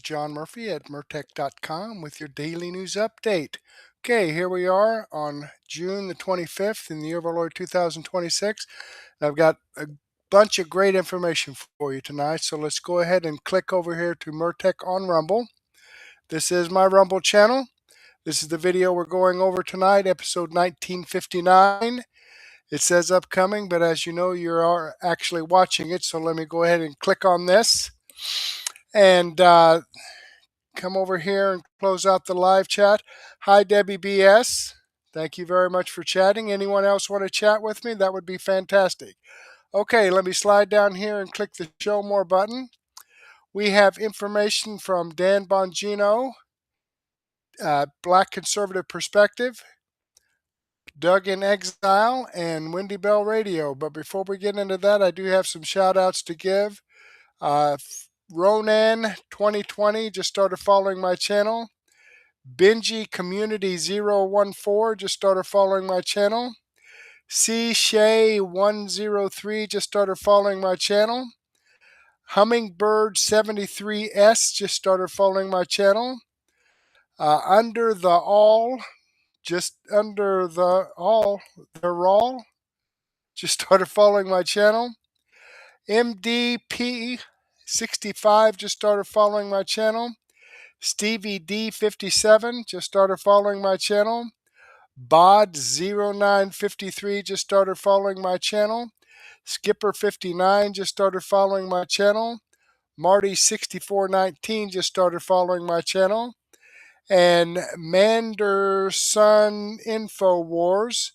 John Murphy at Murtech.com with your daily news update. Okay, here we are on June the 25th in the year of our Lord 2026. I've got a bunch of great information for you tonight, so let's go ahead and click over here to Murtech on Rumble. This is my Rumble channel. This is the video we're going over tonight, episode 1959. It says upcoming, but as you know, you are actually watching it, so let me go ahead and click on this and come over here and close out the live chat. Hi, Debbie BS. Thank you very much for chatting. Anyone else want to chat with me? That would be fantastic. Okay, let me slide down here and click the Show More button. We have information from Dan Bongino, Black Conservative Perspective, Doug in Exile, and Wendy Bell Radio. But before we get into that, I do have some shout outs to give. Ronan 2020 just started following my channel. Benji Community 014 just started following my channel. C Shay 103 just started following my channel. Hummingbird 73S just started following my channel. Under the All just started following my channel. MDP65 just started following my channel. Stevie D57 just started following my channel. Bod0953 just started following my channel. Skipper59 just started following my channel. Marty6419 just started following my channel. And Manderson Infowars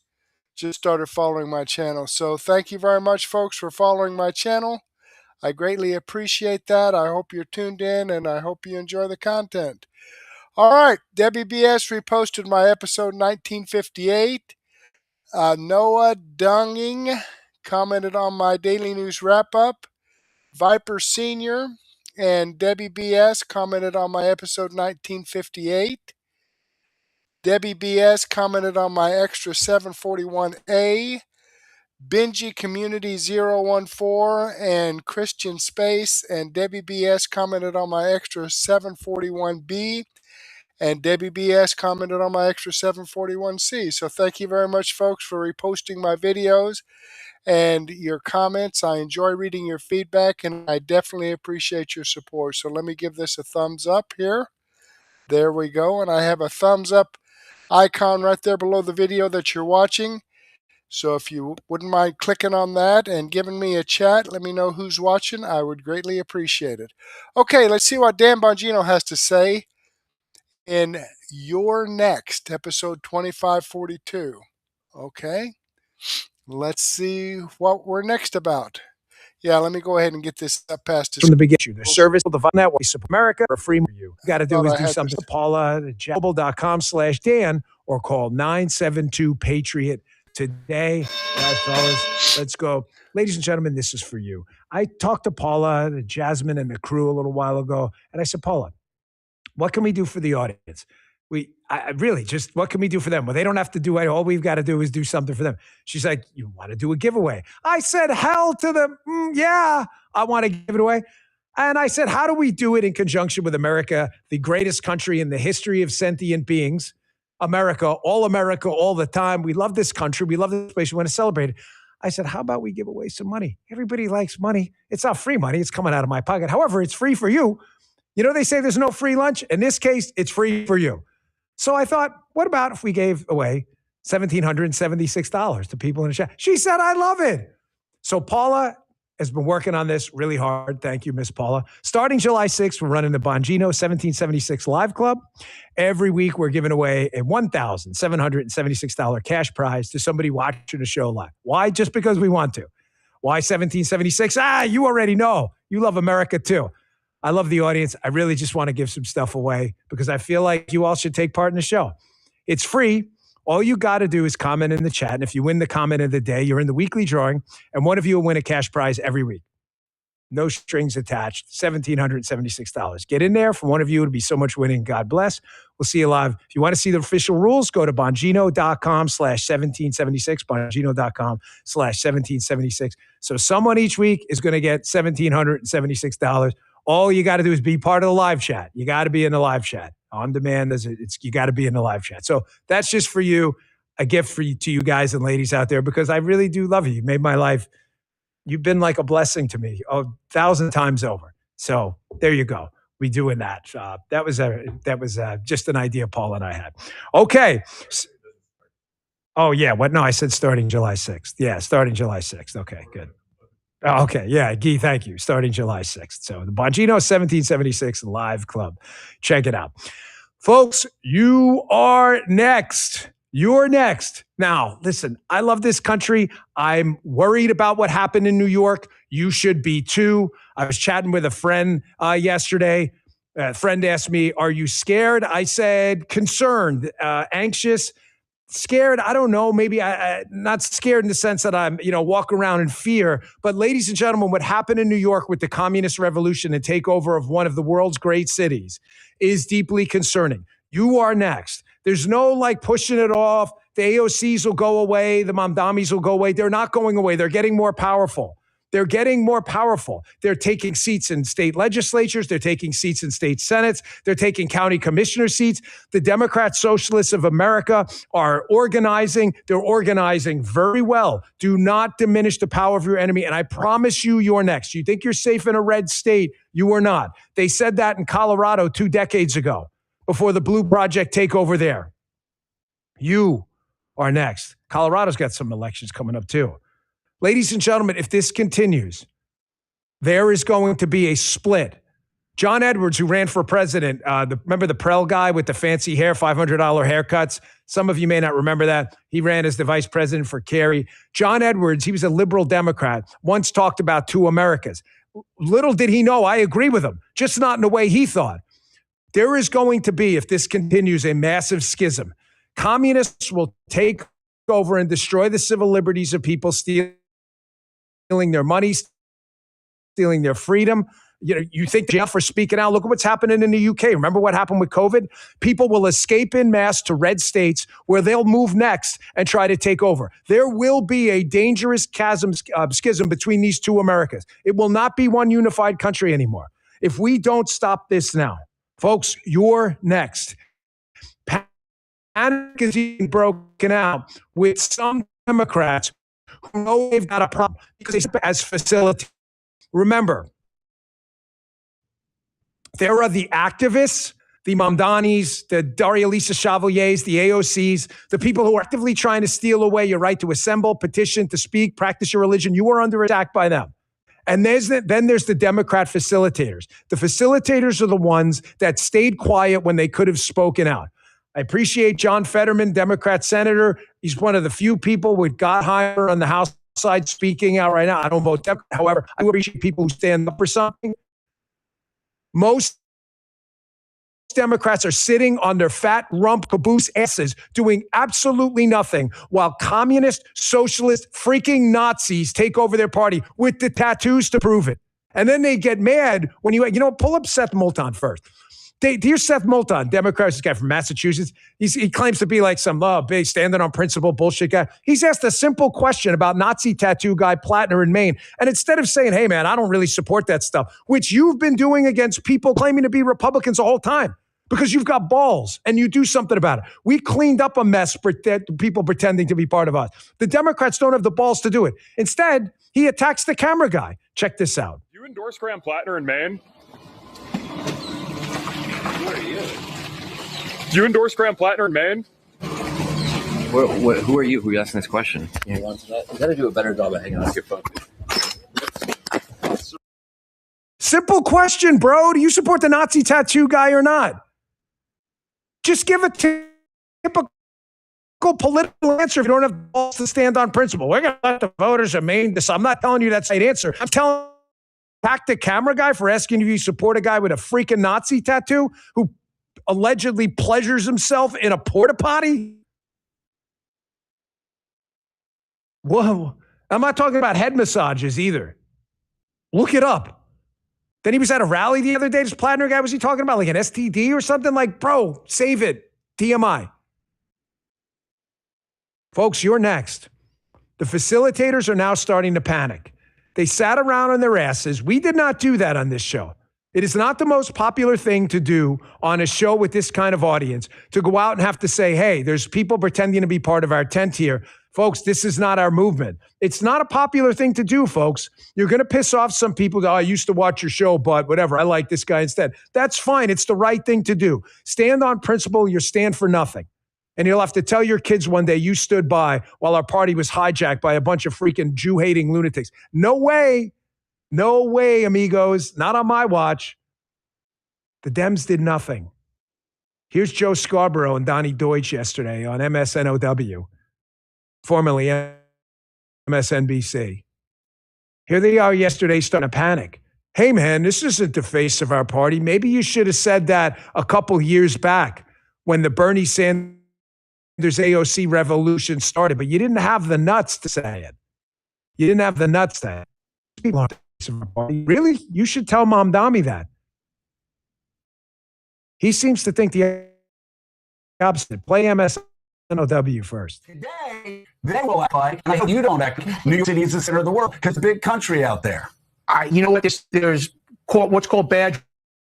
just started following my channel. So thank you very much, folks, for following my channel. I greatly appreciate that. I hope you're tuned in, and I hope you enjoy the content. All right, Debbie BS reposted my episode 1958. Noah Dunging commented on my daily news wrap-up. Viper Senior and Debbie BS commented on my episode 1958. Debbie BS commented on my extra 741A. Benji Community 014 and Christian Space and Debbie BS commented on my extra 741B, and Debbie BS commented on my extra 741C. So thank you very much, folks, for reposting my videos and your comments. I enjoy reading your feedback, and I definitely appreciate your support. So let me give this a thumbs up here. There we go, and I have a thumbs up icon right there below the video that you're watching. So if you wouldn't mind clicking on that and giving me a chat, let me know who's watching. I would greatly appreciate it. Okay, let's see what Dan Bongino has to say in Your Next, episode 2542. Okay, let's see what we're next about. Yeah, let me go ahead and get this up past this. From the beginning, the service will define that way. Support America for free. You got to do is do something. Paula, mobile.com/Dan or call 972-PATRIOT. Today, all right, fellas, let's go. Ladies and gentlemen, this is for you. I talked to Paula, Jasmine, and the crew a little while ago, and I said, Paula, what can we do for the audience? What can we do for them? Well, they don't have to do it. All we've got to do is do something for them. She's like, you want to do a giveaway? I said, hell to them. Yeah, I want to give it away. And I said, how do we do it in conjunction with America, the greatest country in the history of sentient beings? America, all the time. We love this country. We love this place. We want to celebrate it. I said, how about we give away some money? Everybody likes money. It's not free money. It's coming out of my pocket. However, it's free for you. You know, they say there's no free lunch. In this case, it's free for you. So I thought, what about if we gave away $1,776 to people in the chat? She said, I love it. So Paula has been working on this really hard. Thank you, Miss Paula. Starting July 6th, we're running the Bongino 1776 Live Club. Every week, we're giving away a $1,776 cash prize to somebody watching the show live. Why? Just because we want to. Why 1776? You already know. You love America, too. I love the audience. I really just want to give some stuff away because I feel like you all should take part in the show. It's free. All you got to do is comment in the chat. And if you win the comment of the day, you're in the weekly drawing, and one of you will win a cash prize every week. No strings attached, $1,776. Get in there. For one of you, it'll be so much winning. God bless. We'll see you live. If you want to see the official rules, go to Bongino.com/1776, Bongino.com/1776. So someone each week is going to get $1,776. All you got to do is be part of the live chat. You got to be in the live chat. On demand, you got to be in the live chat. So that's just for you, a gift for you, to you guys and ladies out there, because I really do love you. You made my life. You've been like a blessing to me 1,000 times over. So there you go. We doing that. That was just an idea Paul and I had. Okay. Oh yeah. What? No, I said starting July 6th. Yeah, starting July 6th. Okay, good. Okay, yeah, Guy, thank you. Starting July 6th. So the Bongino 1776 Live Club. Check it out. Folks, you are next. You're next. Now, listen, I love this country. I'm worried about what happened in New York. You should be too. I was chatting with a friend yesterday. A friend asked me, are you scared? I said, concerned, anxious. Scared, I don't know. Maybe I not scared in the sense that I'm, walk around in fear. But ladies and gentlemen, what happened in New York with the communist revolution and takeover of one of the world's great cities is deeply concerning. You are next. There's no pushing it off. The AOCs will go away. The Mamdamis will go away. They're not going away. They're getting more powerful. They're getting more powerful. They're taking seats in state legislatures. They're taking seats in state senates. They're taking county commissioner seats. The Democrat Socialists of America are organizing. They're organizing very well. Do not diminish the power of your enemy. And I promise you, you're next. You think you're safe in a red state? You are not. They said that in Colorado 2 decades ago before the Blue Project takeover there. You are next. Colorado's got some elections coming up too. Ladies and gentlemen, if this continues, there is going to be a split. John Edwards, who ran for president, remember the Prell guy with the fancy hair, $500 haircuts? Some of you may not remember that. He ran as the vice president for Kerry. John Edwards, he was a liberal Democrat, once talked about 2 Americas. Little did he know, I agree with him, just not in the way he thought. There is going to be, if this continues, a massive schism. Communists will take over and destroy the civil liberties of people, stealing their money, stealing their freedom. You think jail for speaking out. Look at what's happening in the UK. Remember what happened with COVID? People will escape en masse to red states where they'll move next and try to take over. There will be a dangerous schism between these 2 Americas. It will not be one unified country anymore. If we don't stop this now, folks, you're next. Panic is being broken out with some Democrats who know they've got a problem because they serve as facilitators. Remember, there are the activists, the Mamdanis, the Daria Lisa Chevaliers, the AOCs, the people who are actively trying to steal away your right to assemble, petition, to speak, practice your religion. You are under attack by them. And then there's the Democrat facilitators. The facilitators are the ones that stayed quiet when they could have spoken out. I appreciate John Fetterman, Democrat senator. He's one of the few people with Gottheimer on the House side speaking out right now. I don't vote Democrat. However, I appreciate people who stand up for something. Most Democrats are sitting on their fat rump caboose asses doing absolutely nothing while communist, socialist, freaking Nazis take over their party with the tattoos to prove it. And then they get mad when pull up Seth Moulton first. Dear Seth Moulton, Democrat, this guy from Massachusetts, he claims to be like some big standing on principle bullshit guy. He's asked a simple question about Nazi tattoo guy Plattner in Maine. And instead of saying, hey, man, I don't really support that stuff, which you've been doing against people claiming to be Republicans the whole time because you've got balls and you do something about it. We cleaned up a mess for people pretending to be part of us. The Democrats don't have the balls to do it. Instead, he attacks the camera guy. Check this out. You endorse Graham Plattner in Maine? Who are you? Do you endorse Graham Plattner in Maine? Who are you? Who are you asking this question? You got to do a better job at hanging on to your phone. Simple question, bro. Do you support the Nazi tattoo guy or not? Just give a typical political answer if you don't have the balls to stand on principle. We're going to let the voters of Maine decide. I'm not telling you that's the right answer. I'm telling attack the camera guy for asking if you support a guy with a freaking Nazi tattoo who allegedly pleasures himself in a porta potty? Whoa. I'm not talking about head massages either. Look it up. Then he was at a rally the other day. This Plattner guy, was he talking about like an STD or something? Like, bro, save it. TMI. Folks, you're next. The facilitators are now starting to panic. They sat around on their asses. We did not do that on this show. It is not the most popular thing to do on a show with this kind of audience, to go out and have to say, hey, there's people pretending to be part of our tent here. Folks, this is not our movement. It's not a popular thing to do, folks. You're going to piss off some people that, I used to watch your show, but whatever, I like this guy instead. That's fine. It's the right thing to do. Stand on principle. You stand for nothing. And you'll have to tell your kids one day you stood by while our party was hijacked by a bunch of freaking Jew-hating lunatics. No way. No way, amigos. Not on my watch. The Dems did nothing. Here's Joe Scarborough and Donnie Deutsch yesterday on MSNOW, formerly MSNBC. Here they are yesterday starting to panic. Hey, man, this isn't the face of our party. Maybe you should have said that a couple years back when the Bernie Sanders AOC revolution started, but you didn't have the nuts to say it. You didn't have the nuts to say it. People aren't the face of our party. Really? You should tell Mamdani that. He seems to think the opposite. Play MSNOW first. Today, they will act like, and I hope you don't act like, New York City is the center of the world because it's a big country out there. You know what? There's what's called bad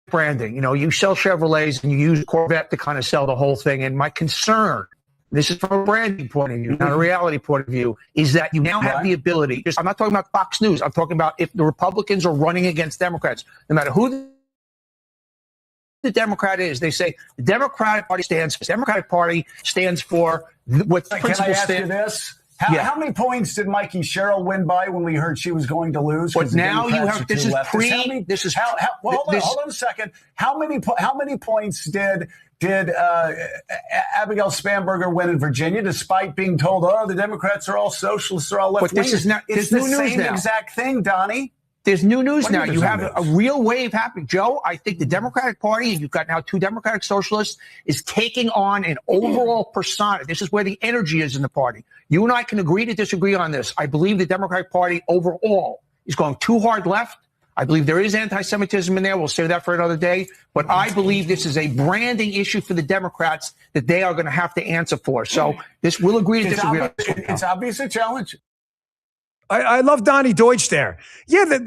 branding. You know, you sell Chevrolets and you use Corvette to kind of sell the whole thing. And my concern, this is from a branding point of view, not a reality point of view, is that you now have the ability. I'm not talking about Fox News. I'm talking about if the Republicans are running against Democrats, no matter who the Democrat is, they say the Democratic Party stands for what Can I ask you this? How many points did Mikey Sherrill win by when we heard she was going to lose? But now you have hold on a second. How many points did Abigail Spanberger win in Virginia, despite being told, the Democrats are all socialists, they're all left wing? It's the same exact thing, Donnie. There's new news now. You have a real wave happening. Joe, I think the Democratic Party, and you've got now two Democratic socialists, is taking on an overall persona. This is where the energy is in the party. You and I can agree to disagree on this. I believe the Democratic Party overall is going too hard left. I believe there is anti-Semitism in there. We'll save that for another day. But I believe this is a branding issue for the Democrats that they are going to have to answer for. So this will agree to disagree. It's obviously a challenge. I love Donnie Deutsch there. Yeah,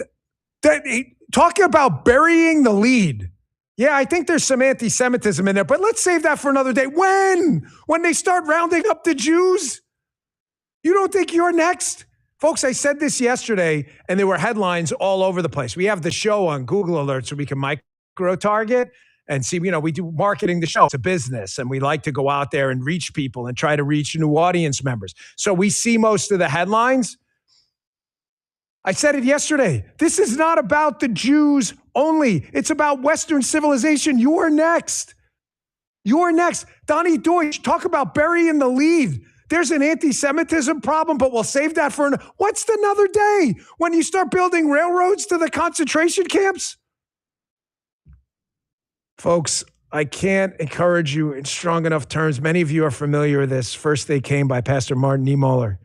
talking about burying the lead. Yeah, I think there's some anti-Semitism in there, but let's save that for another day. When they start rounding up the Jews? You don't think you're next? Folks, I said this yesterday, and there were headlines all over the place. We have the show on Google Alerts so we can micro-target and see, we do marketing the show. It's a business, and we like to go out there and reach people and try to reach new audience members. So we see most of the headlines. I said it yesterday. This is not about the Jews only. It's about Western civilization. You're next. You're next. Donnie Deutsch, talk about burying the lead. There's an anti-Semitism problem, but we'll save that for what's another day when you start building railroads to the concentration camps? Folks, I can't encourage you in strong enough terms. Many of you are familiar with this. First They Came by Pastor Martin Niemöller.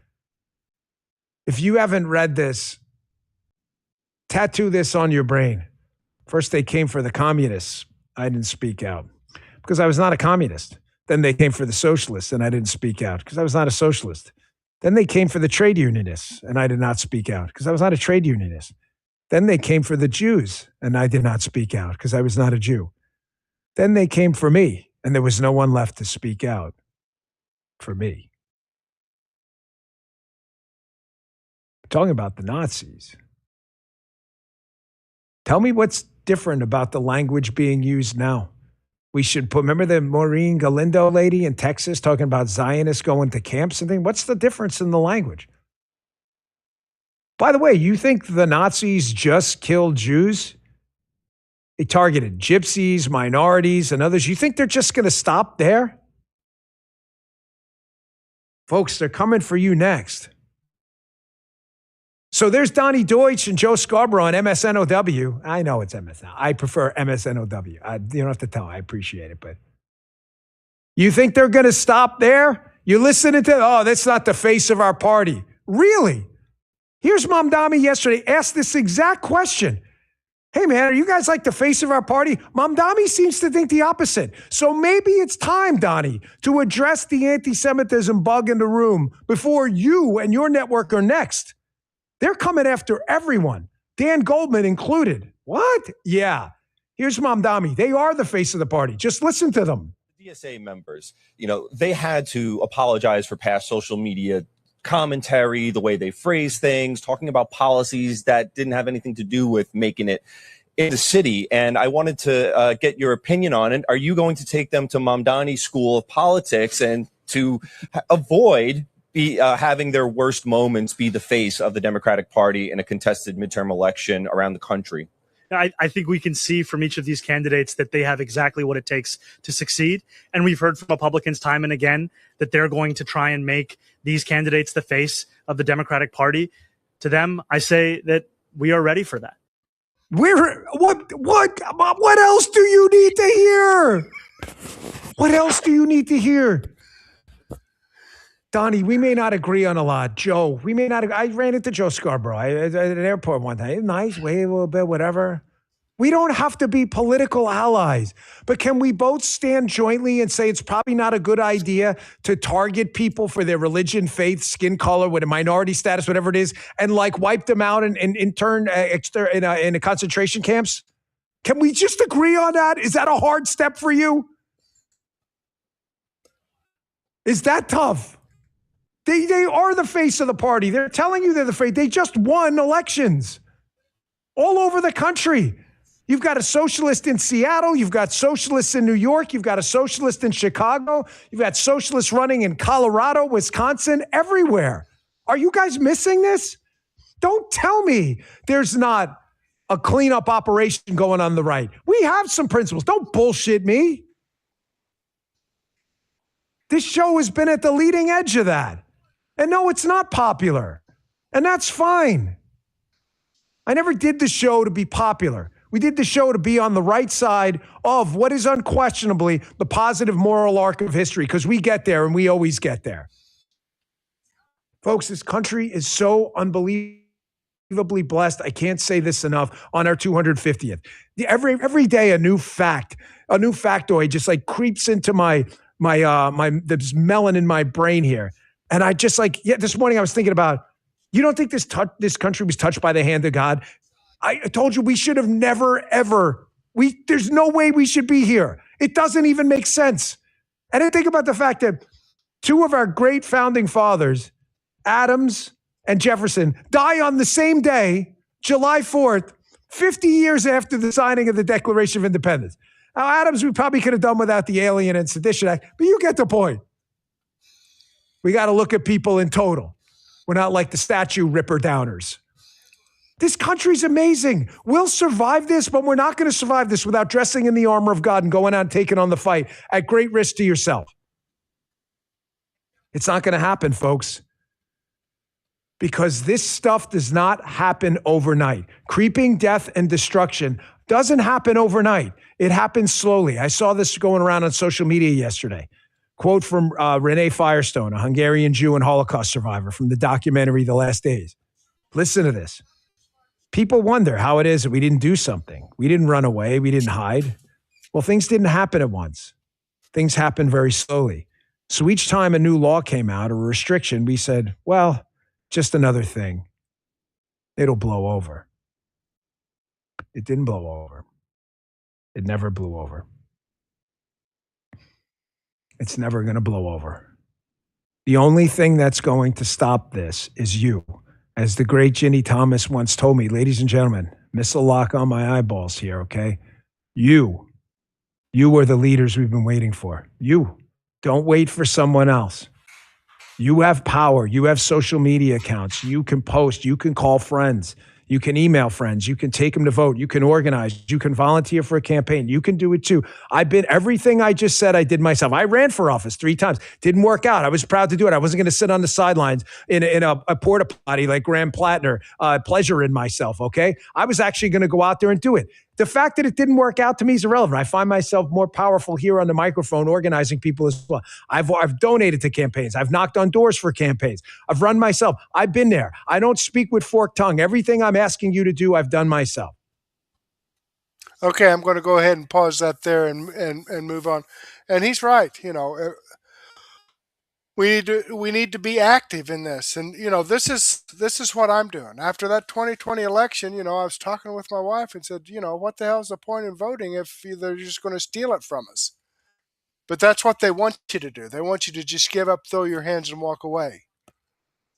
If you haven't read this, tattoo this on your brain. First, they came for the communists. I didn't speak out because I was not a communist. Then they came for the socialists, and I didn't speak out because I was not a socialist. Then they came for the trade unionists, and I did not speak out because I was not a trade unionist. Then they came for the Jews, and I did not speak out because I was not a Jew. Then they came for me, and there was no one left to speak out for me. I'm talking about the Nazis. Tell me what's different about the language being used now. We should remember the Maureen Galindo lady in Texas talking about Zionists going to camps and things? What's the difference in the language? By the way, you think the Nazis just killed Jews? They targeted gypsies, minorities, and others. You think they're just going to stop there? Folks, they're coming for you next. So there's Donnie Deutsch and Joe Scarborough on MSNOW. I know it's MSN. I prefer MSNOW. You don't have to tell. I appreciate it. But you think they're going to stop there? You're listening to, that's not the face of our party. Really? Here's Mamdani yesterday asked this exact question. Hey, man, are you guys like the face of our party? Mamdani seems to think the opposite. So maybe it's time, Donnie, to address the anti-Semitism bug in the room before you and your network are next. They're coming after everyone, Dan Goldman included. What? Yeah. Here's Mamdani. They are the face of the party. Just listen to them. DSA members, they had to apologize for past social media commentary, the way they phrase things, talking about policies that didn't have anything to do with making it in the city. And I wanted to get your opinion on it. Are you going to take them to Mamdani School of Politics and to avoid having their worst moments be the face of the Democratic Party in a contested midterm election around the country? I think we can see from each of these candidates that they have exactly what it takes to succeed. And we've heard from Republicans time and again that they're going to try and make these candidates the face of the Democratic Party. To them, I say that we are ready for that. What else do you need to hear? What else do you need to hear? Donnie, we may not agree on a lot. Joe, we may not. I ran into Joe Scarborough at an airport one time. Nice, wave a little bit, whatever. We don't have to be political allies, but can we both stand jointly and say it's probably not a good idea to target people for their religion, faith, skin color, with a minority status, whatever it is, and like wipe them out and intern in concentration camps? Can we just agree on that? Is that a hard step for you? Is that tough? They are the face of the party. They're telling you they're the face. They just won elections all over the country. You've got a socialist in Seattle. You've got socialists in New York. You've got a socialist in Chicago. You've got socialists running in Colorado, Wisconsin, everywhere. Are you guys missing this? Don't tell me there's not a cleanup operation going on the right. We have some principles. Don't bullshit me. This show has been at the leading edge of that. And no, it's not popular. And that's fine. I never did the show to be popular. We did the show to be on the right side of what is unquestionably the positive moral arc of history, because we get there and we always get there. Folks, this country is so unbelievably blessed. I can't say this enough on our 250th. Every day a new factoid just like creeps into there's melon in my brain here. And I just this morning I was thinking about, you don't think this country was touched by the hand of God? I told you we should have never, ever, there's no way we should be here. It doesn't even make sense. And I think about the fact that two of our great founding fathers, Adams and Jefferson, die on the same day, July 4th, 50 years after the signing of the Declaration of Independence. Now, Adams, we probably could have done without the Alien and Sedition Act, but you get the point. We got to look at people in total. We're not like the statue ripper downers. This country's amazing. We'll survive this, but we're not going to survive this without dressing in the armor of God and going out and taking on the fight at great risk to yourself. It's not going to happen, folks, because this stuff does not happen overnight. Creeping death and destruction doesn't happen overnight. It happens slowly. I saw this going around on social media yesterday. Quote from Renee Firestone, a Hungarian Jew and Holocaust survivor, from the documentary The Last Days. Listen to this. People wonder how it is that we didn't do something. We didn't run away. We didn't hide. Well, things didn't happen at once. Things happened very slowly. So each time a new law came out, or a restriction, we said, well, just another thing. It'll blow over. It didn't blow over. It never blew over. It's never going to blow over. The only thing that's going to stop this is you. As the great Ginny Thomas once told me, ladies and gentlemen, missile lock on my eyeballs here, okay? You are the leaders we've been waiting for. You. Don't wait for someone else. You have power. You have social media accounts. You can post. You can call friends. You can email friends. You can take them to vote. You can organize. You can volunteer for a campaign. You can do it too. Everything I just said, I did myself. I ran for office 3 times. Didn't work out. I was proud to do it. I wasn't going to sit on the sidelines in a porta potty like Graham Plattner, pleasuring myself, okay? I was actually going to go out there and do it. The fact that it didn't work out to me is irrelevant. I find myself more powerful here on the microphone organizing people as well. I've donated to campaigns. I've knocked on doors for campaigns. I've run myself. I've been there. I don't speak with forked tongue. Everything I'm asking you to do, I've done myself. Okay, I'm going to go ahead and pause that there and move on. And he's right. we need to be active in this. And this is what I'm doing. After that 2020 election, I was talking with my wife and said, what the hell is the point in voting if they're just going to steal it from us? But that's what they want you to do. They want you to just give up, throw your hands, and walk away.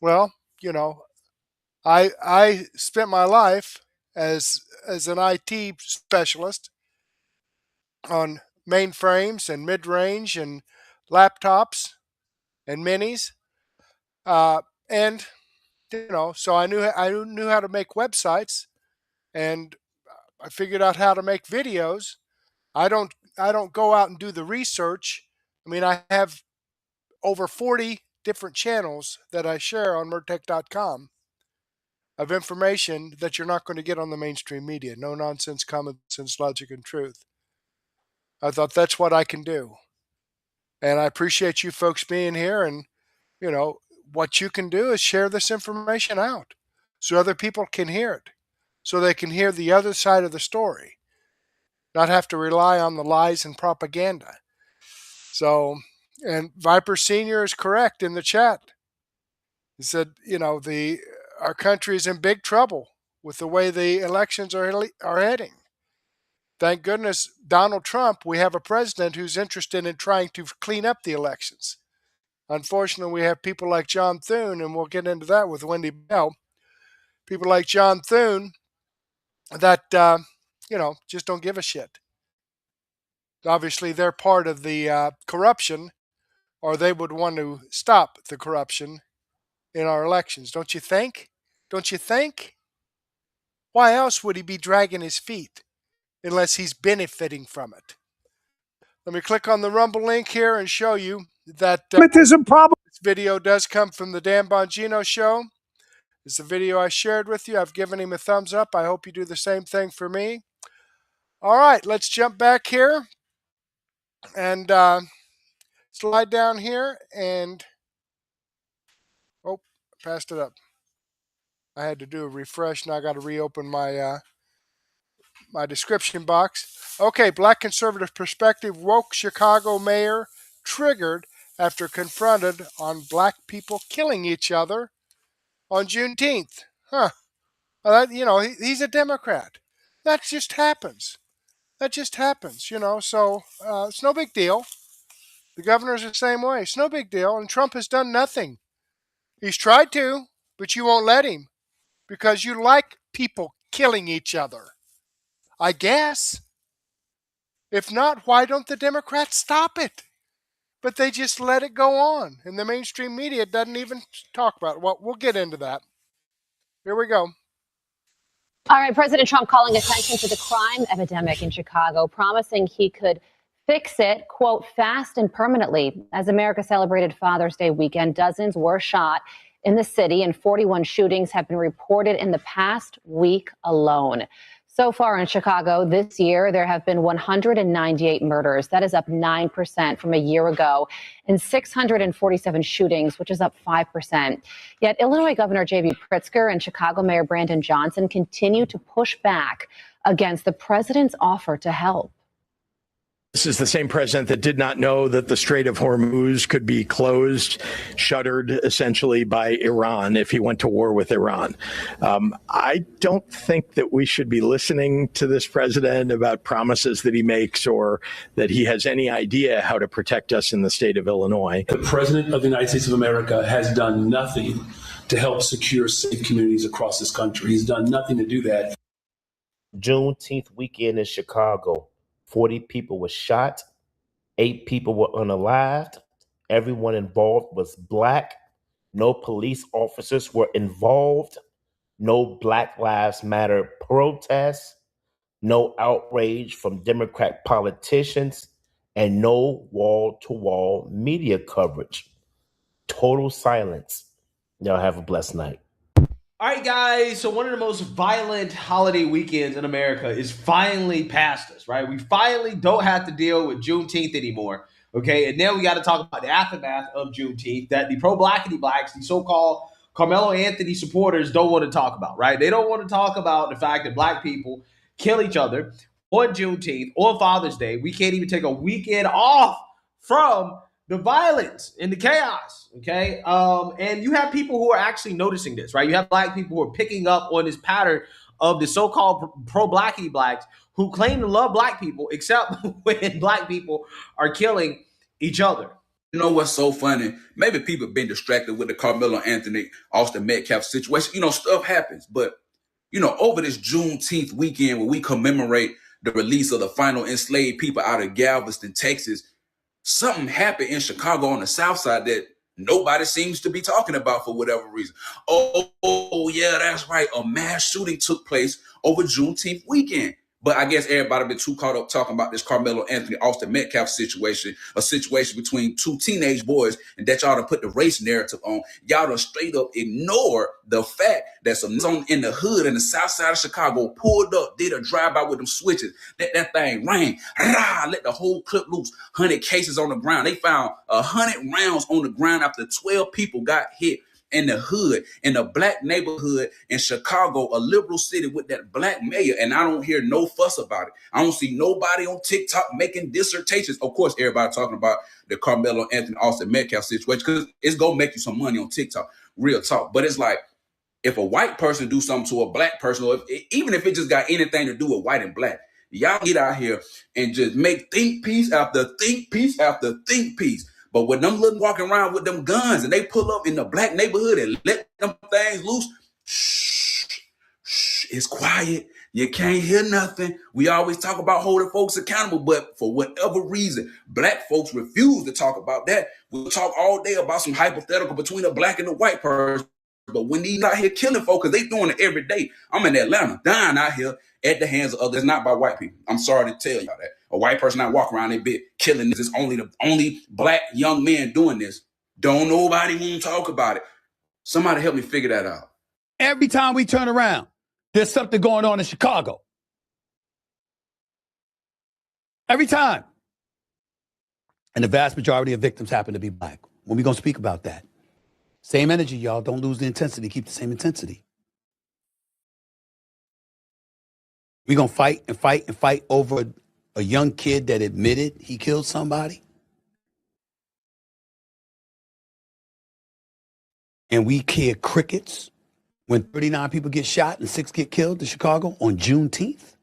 Well, I spent my life as an IT specialist on mainframes and mid-range and laptops and minis, and so I knew how to make websites, and I figured out how to make videos. I don't go out and do the research. I mean, I have over 40 different channels that I share on murtech.com of information that you're not going to get on the mainstream media. No nonsense, common sense, logic, and truth. I thought that's what I can do. And I appreciate you folks being here. And, what you can do is share this information out so other people can hear it, so they can hear the other side of the story, not have to rely on the lies and propaganda. So, and Viper Senior is correct in the chat. He said, our country is in big trouble with the way the elections are heading. Thank goodness Donald Trump, we have a president who's interested in trying to clean up the elections. Unfortunately, we have people like John Thune, and we'll get into that with Wendy Bell. People like John Thune that, just don't give a shit. Obviously, they're part of the corruption, or they would want to stop the corruption in our elections. Don't you think? Don't you think? Why else would he be dragging his feet unless he's benefiting from it? Let me click on the Rumble link here and show you that this video does come from the Dan Bongino show. It's a video I shared with you. I've given him a thumbs up. I hope you do the same thing for me. All right, let's jump back here and slide down here and passed it up. I had to do a refresh. Now I got to reopen my my description box. Okay, Black Conservative Perspective, woke Chicago mayor triggered after confronted on black people killing each other on Juneteenth. Huh. Well, he's a Democrat. That just happens. So it's no big deal. The governor's the same way. It's no big deal. And Trump has done nothing. He's tried to, but you won't let him because you like people killing each other. I guess. If not, why don't the Democrats stop it? But they just let it go on. And the mainstream media doesn't even talk about it. Well, we'll get into that. Here we go. All right, President Trump calling attention to the crime epidemic in Chicago, promising he could fix it, quote, fast and permanently. As America celebrated Father's Day weekend, dozens were shot in the city and 41 shootings have been reported in the past week alone. So far in Chicago this year, there have been 198 murders. That is up 9% from a year ago, and 647 shootings, which is up 5%. Yet Illinois Governor J.B. Pritzker and Chicago Mayor Brandon Johnson continue to push back against the president's offer to help. This is the same president that did not know that the Strait of Hormuz could be closed, shuttered essentially by Iran if he went to war with Iran. I don't think that we should be listening to this president about promises that he makes or that he has any idea how to protect us in the state of Illinois. The president of the United States of America has done nothing to help secure safe communities across this country. He's done nothing to do that. Juneteenth weekend in Chicago. 40 people were shot, 8 people were unalived. Everyone involved was black. No police officers were involved. No Black Lives Matter protests. No outrage from Democrat politicians. And no wall-to-wall media coverage. Total silence. Y'all have a blessed night. All right, guys, so one of the most violent holiday weekends in America is finally past us, right? We finally don't have to deal with Juneteenth anymore, okay? And now we got to talk about the aftermath of Juneteenth that the pro-blackity blacks, the so-called Carmelo Anthony supporters don't want to talk about, right? They don't want to talk about the fact that black people kill each other on Juneteenth, on Father's Day. We can't even take a weekend off from the violence and the chaos, okay? And you have people who are actually noticing this, right? You have black people who are picking up on this pattern of the so-called pro-blacky blacks who claim to love black people, except when black people are killing each other. You know what's so funny? Maybe people have been distracted with the Carmelo Anthony, Austin Metcalf situation. You know, stuff happens. But, you know, over this Juneteenth weekend where we commemorate the release of the final enslaved people out of Galveston, Texas, something happened in Chicago on the South Side that nobody seems to be talking about for whatever reason. Oh, yeah, that's right. A mass shooting took place over Juneteenth weekend. But I guess everybody been too caught up talking about this Carmelo Anthony, Austin Metcalf situation, a situation between two teenage boys, and that y'all to put the race narrative on. Y'all to straight up ignore the fact that some in the hood in the South Side of Chicago pulled up, did a drive-by with them switches, let that thing ring, let the whole clip loose, 100 cases on the ground. They found 100 rounds on the ground after 12 people got hit. In the hood, in a black neighborhood in Chicago, a liberal city with that black mayor, and I don't hear no fuss about it. I don't see nobody on TikTok making dissertations. Of course, everybody talking about the Carmelo Anthony, Austin Metcalf situation because it's gonna make you some money on TikTok, real talk. But it's like, if a white person do something to a black person, or even if it just got anything to do with white and black, y'all get out here and just make think piece after think piece after think piece. But when them little walking around with them guns and they pull up in the black neighborhood and let them things loose, it's quiet. You can't hear nothing. We always talk about holding folks accountable, but for whatever reason, black folks refuse to talk about that. We'll talk all day about some hypothetical between a black and a white person. But when these out here killing folks, because they doing it every day. I'm in Atlanta, dying out here at the hands of others, not by white people. I'm sorry to tell y'all that. A white person not walking around their bit killing this. It's only the only black young men doing this. Don't nobody want to talk about it. Somebody help me figure that out. Every time we turn around, there's something going on in Chicago. Every time. And the vast majority of victims happen to be black. When we going to speak about that? Same energy, y'all. Don't lose the intensity. Keep the same intensity. We're going to fight and fight and fight over a young kid that admitted he killed somebody. And we hear crickets when 39 people get shot and 6 get killed in Chicago on Juneteenth.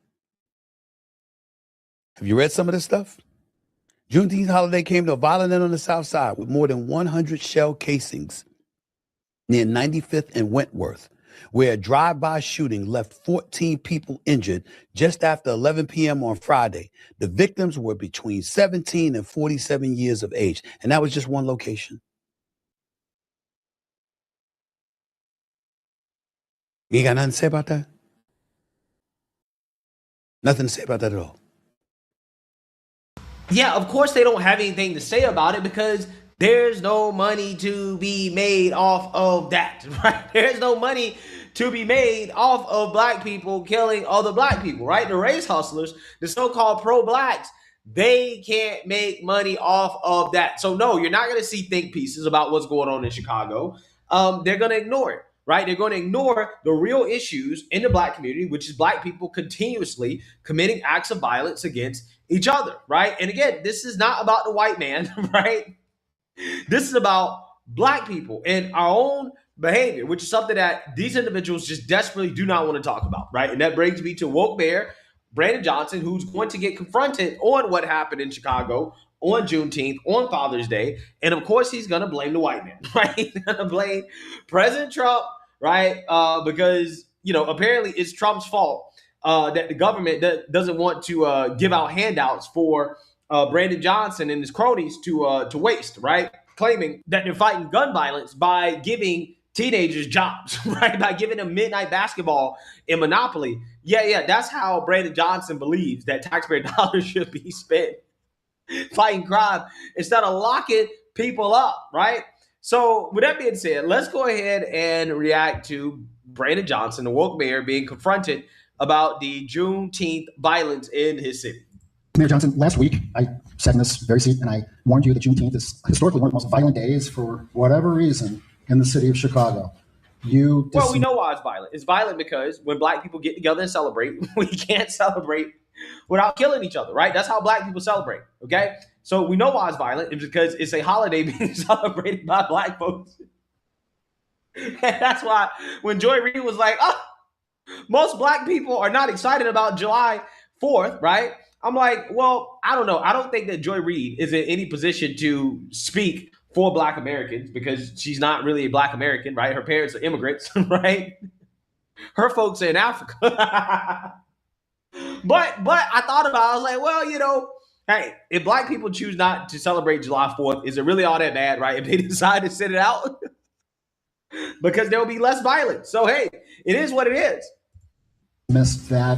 Have you read some of this stuff? Juneteenth holiday came to a violent end on the South Side with more than 100 shell casings near 95th and Wentworth, where a drive-by shooting left 14 people injured just after 11 p.m. on Friday. The victims were between 17 and 47 years of age, and that was just one location. You ain't got nothing to say about that? Nothing to say about that at all. Yeah, of course they don't have anything to say about it because there's no money to be made off of that, right? There's no money to be made off of black people killing other black people, right? The race hustlers, the so-called pro-blacks, they can't make money off of that. So no, you're not going to see think pieces about what's going on in Chicago. They're going to ignore it, right? They're going to ignore the real issues in the black community, which is black people continuously committing acts of violence against each other, right? And again, this is not about the white man, right? This is about black people and our own behavior, which is something that these individuals just desperately do not want to talk about, right? And that brings me to woke bear Brandon Johnson, who's going to get confronted on what happened in Chicago on Juneteenth, on Father's Day. And of course, he's going to blame the white man, right? He's going to blame President Trump, right? Because, you know, apparently it's Trump's fault that the government doesn't want to give out handouts for Brandon Johnson and his cronies to waste, right? Claiming that they're fighting gun violence by giving teenagers jobs, right? By giving them midnight basketball in Monopoly. Yeah, that's how Brandon Johnson believes that taxpayer dollars should be spent fighting crime instead of locking people up, right? So with that being said, let's go ahead and react to Brandon Johnson, the woke mayor, being confronted about the Juneteenth violence in his city. Mayor Johnson, last week I sat in this very seat and I warned you that Juneteenth is historically one of the most violent days for whatever reason in the city of Chicago. Well, we know why it's violent. It's violent because when black people get together and celebrate, we can't celebrate without killing each other, right? That's how black people celebrate, okay? So we know why it's violent. It's because it's a holiday being celebrated by black folks. And that's why when Joy Reid was like, oh, most black people are not excited about July 4th, right? I'm like, well, I don't know. I don't think that Joy Reid is in any position to speak for black Americans because she's not really a black American, right? Her parents are immigrants, right? Her folks are in Africa. But I thought about it. I was like, well, you know, hey, if black people choose not to celebrate July 4th, is it really all that bad, right? If they decide to sit it out? Because there will be less violence. So, hey, it is what it is. Missed that.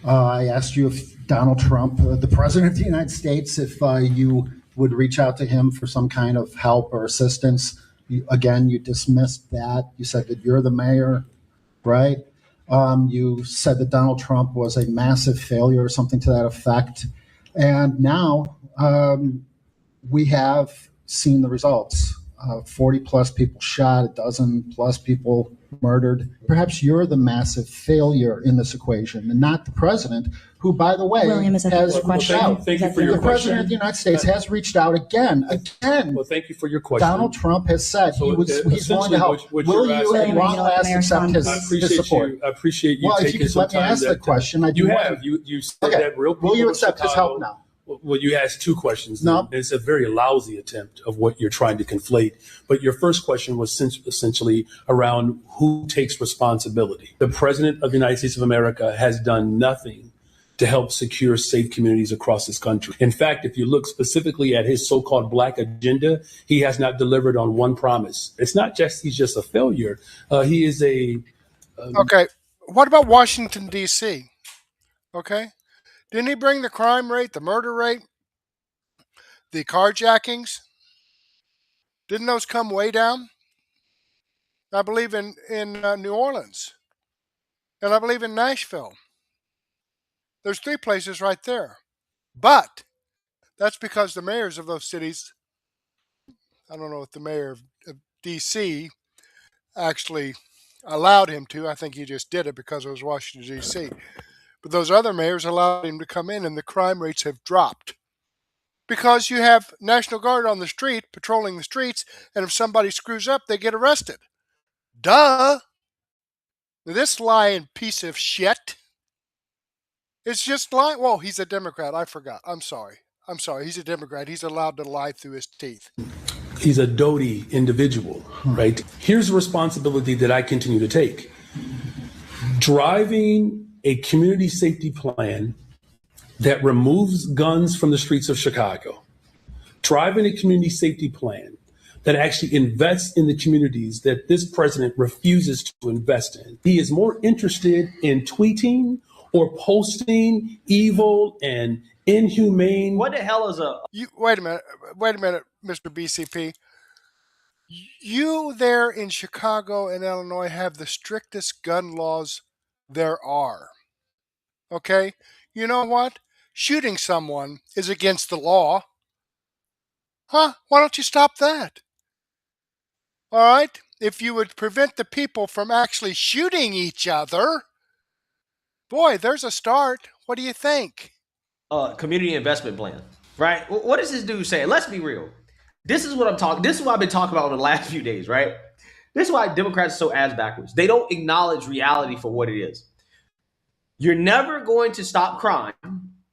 I asked you if Donald Trump, the president of the United States, if you would reach out to him for some kind of help or assistance. You dismissed that. You said that you're the mayor, right? You said that Donald Trump was a massive failure or something to that effect. And now we have seen the results. 40 plus people shot, a dozen plus people murdered. Perhaps you're the massive failure in this equation and not the president, who, by the way, has reached out. Thank you for your the president of the United States has reached out again. Well, thank you for your question. Donald Trump has said he's willing to help. Will you at long last accept his support? I appreciate you well, taking if you could let me ask the question, I do. You said that real people. Will you accept his help now? Well, you asked two questions. No. It's a very lousy attempt of what you're trying to conflate. But your first question was essentially around who takes responsibility. The president of the United States of America has done nothing to help secure safe communities across this country. In fact, if you look specifically at his so-called black agenda, he has not delivered on one promise. It's not just he's just a failure. He is a... Okay. What about Washington, D.C.? Okay. Didn't he bring the crime rate, the murder rate, the carjackings? Didn't those come way down? I believe in New Orleans. And I believe in Nashville. There's 3 places right there. But that's because the mayors of those cities, I don't know if the mayor of D.C. actually allowed him to. I think he just did it because it was Washington, D.C. But those other mayors allowed him to come in, and the crime rates have dropped. Because you have National Guard on the street, patrolling the streets, and if somebody screws up, they get arrested. Duh! This lying piece of shit is just lying. Well, he's a Democrat. I forgot. I'm sorry. He's a Democrat. He's allowed to lie through his teeth. He's a doty individual, right? Here's a responsibility that I continue to take. Driving a community safety plan that removes guns from the streets of Chicago, driving a community safety plan that actually invests in the communities that this president refuses to invest in. He is more interested in tweeting or posting evil and inhumane. What the hell is a... Wait a minute, Mr. BCP. You there in Chicago and Illinois have the strictest gun laws there are. Okay? You know what? Shooting someone is against the law. Huh? Why don't you stop that? All right? If you would prevent the people from actually shooting each other, boy, there's a start. What do you think? Community investment plan, right? What is this dude saying? Let's be real. This is what I'm talking. This is what I've been talking about over the last few days, right? This is why Democrats are so ass backwards. They don't acknowledge reality for what it is. You're never going to stop crime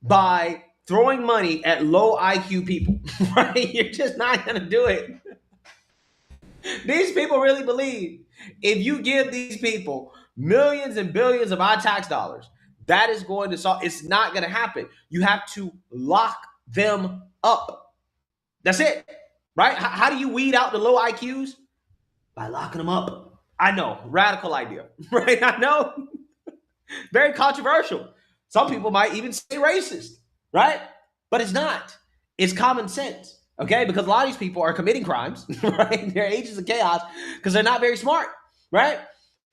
by throwing money at low IQ people, right? You're just not going to do it. These people really believe if you give these people millions and billions of our tax dollars, that is going to solve. It's not going to happen. You have to lock them up. That's it, right? How do you weed out the low IQs? By locking them up. I know, radical idea, right? I know. Very controversial. Some people might even say racist, right? But it's not. It's common sense, okay? Because a lot of these people are committing crimes, right? They're agents of chaos because they're not very smart, right?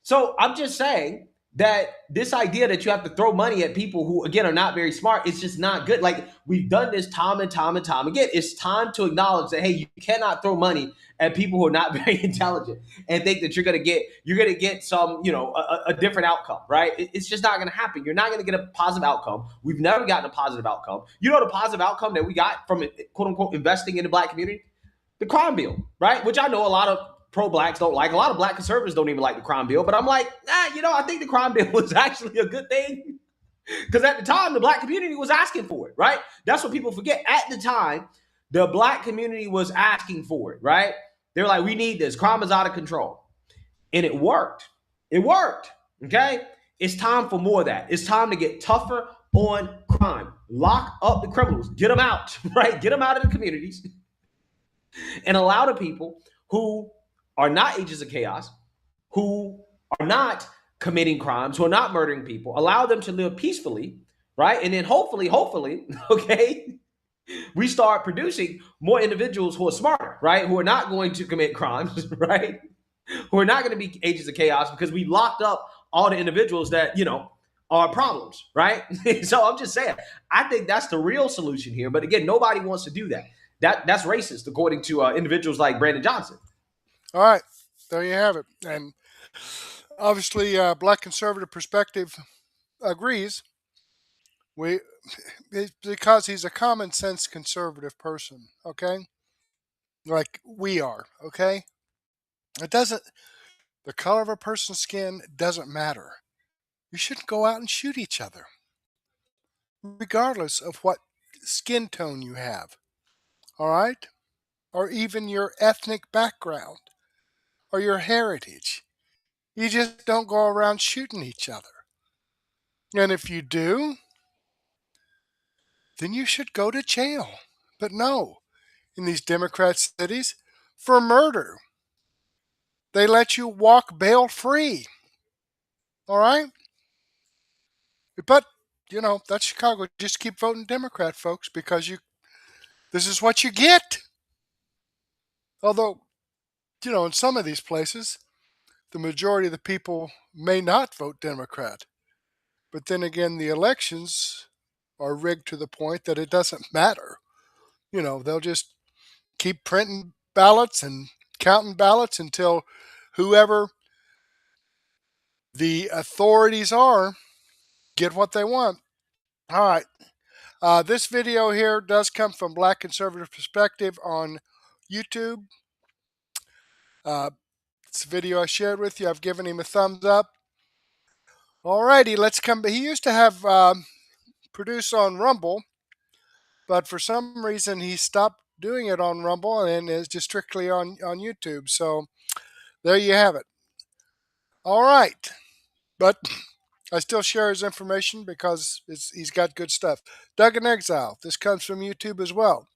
So I'm just saying that this idea that you have to throw money at people who, again, are not very smart, it's just not good. Like, we've done this time and time and time again. It's time to acknowledge that, hey, you cannot throw money at people who are not very intelligent and think that you're gonna get some, a different outcome, right? It's just not gonna happen. You're not gonna get a positive outcome. We've never gotten a positive outcome. You know the positive outcome that we got from, quote unquote, investing in the Black community? The crime bill, right? Which I know a lot of pro-Blacks don't like. A lot of Black conservatives don't even like the crime bill. But I'm like, I think the crime bill was actually a good thing. Because at the time, the Black community was asking for it, right? That's what people forget. At the time, the Black community was asking for it, right? They're like, we need this. Crime is out of control. And it worked. It worked, okay? It's time for more of that. It's time to get tougher on crime. Lock up the criminals. Get them out, right? Get them out of the communities. And allow the people who are not agents of chaos, who are not committing crimes, who are not murdering people, allow them to live peacefully, right? And then hopefully, okay, we start producing more individuals who are smarter, right? Who are not going to commit crimes, right? Who are not going to be agents of chaos because we locked up all the individuals that, are problems, right? So I'm just saying, I think that's the real solution here. But again, nobody wants to do that. That's racist, according to individuals like Brandon Johnson. All right, there you have it. And obviously, Black conservative perspective agrees. Because he's a common sense conservative person, okay? Like we are, okay? The color of a person's skin doesn't matter. You shouldn't go out and shoot each other, regardless of what skin tone you have. All right? Or even your ethnic background or your heritage. You just don't go around shooting each other. And if you do, then you should go to jail. But no, in these Democrat cities, for murder, they let you walk bail free. All right? But, that's Chicago. Just keep voting Democrat, folks, because this is what you get. Although, in some of these places, the majority of the people may not vote Democrat. But then again, the elections are rigged to the point that it doesn't matter. They'll just keep printing ballots and counting ballots until whoever the authorities are get what they want. All right. This video here does come from Black Conservative Perspective on YouTube. It's a video I shared with you. I've given him a thumbs up. All righty, let's come. He used to have produce on Rumble, but for some reason he stopped doing it on Rumble and is just strictly on YouTube. So there you have it. All right. But I still share his information because he's got good stuff. Doug in Exile. This comes from YouTube as well.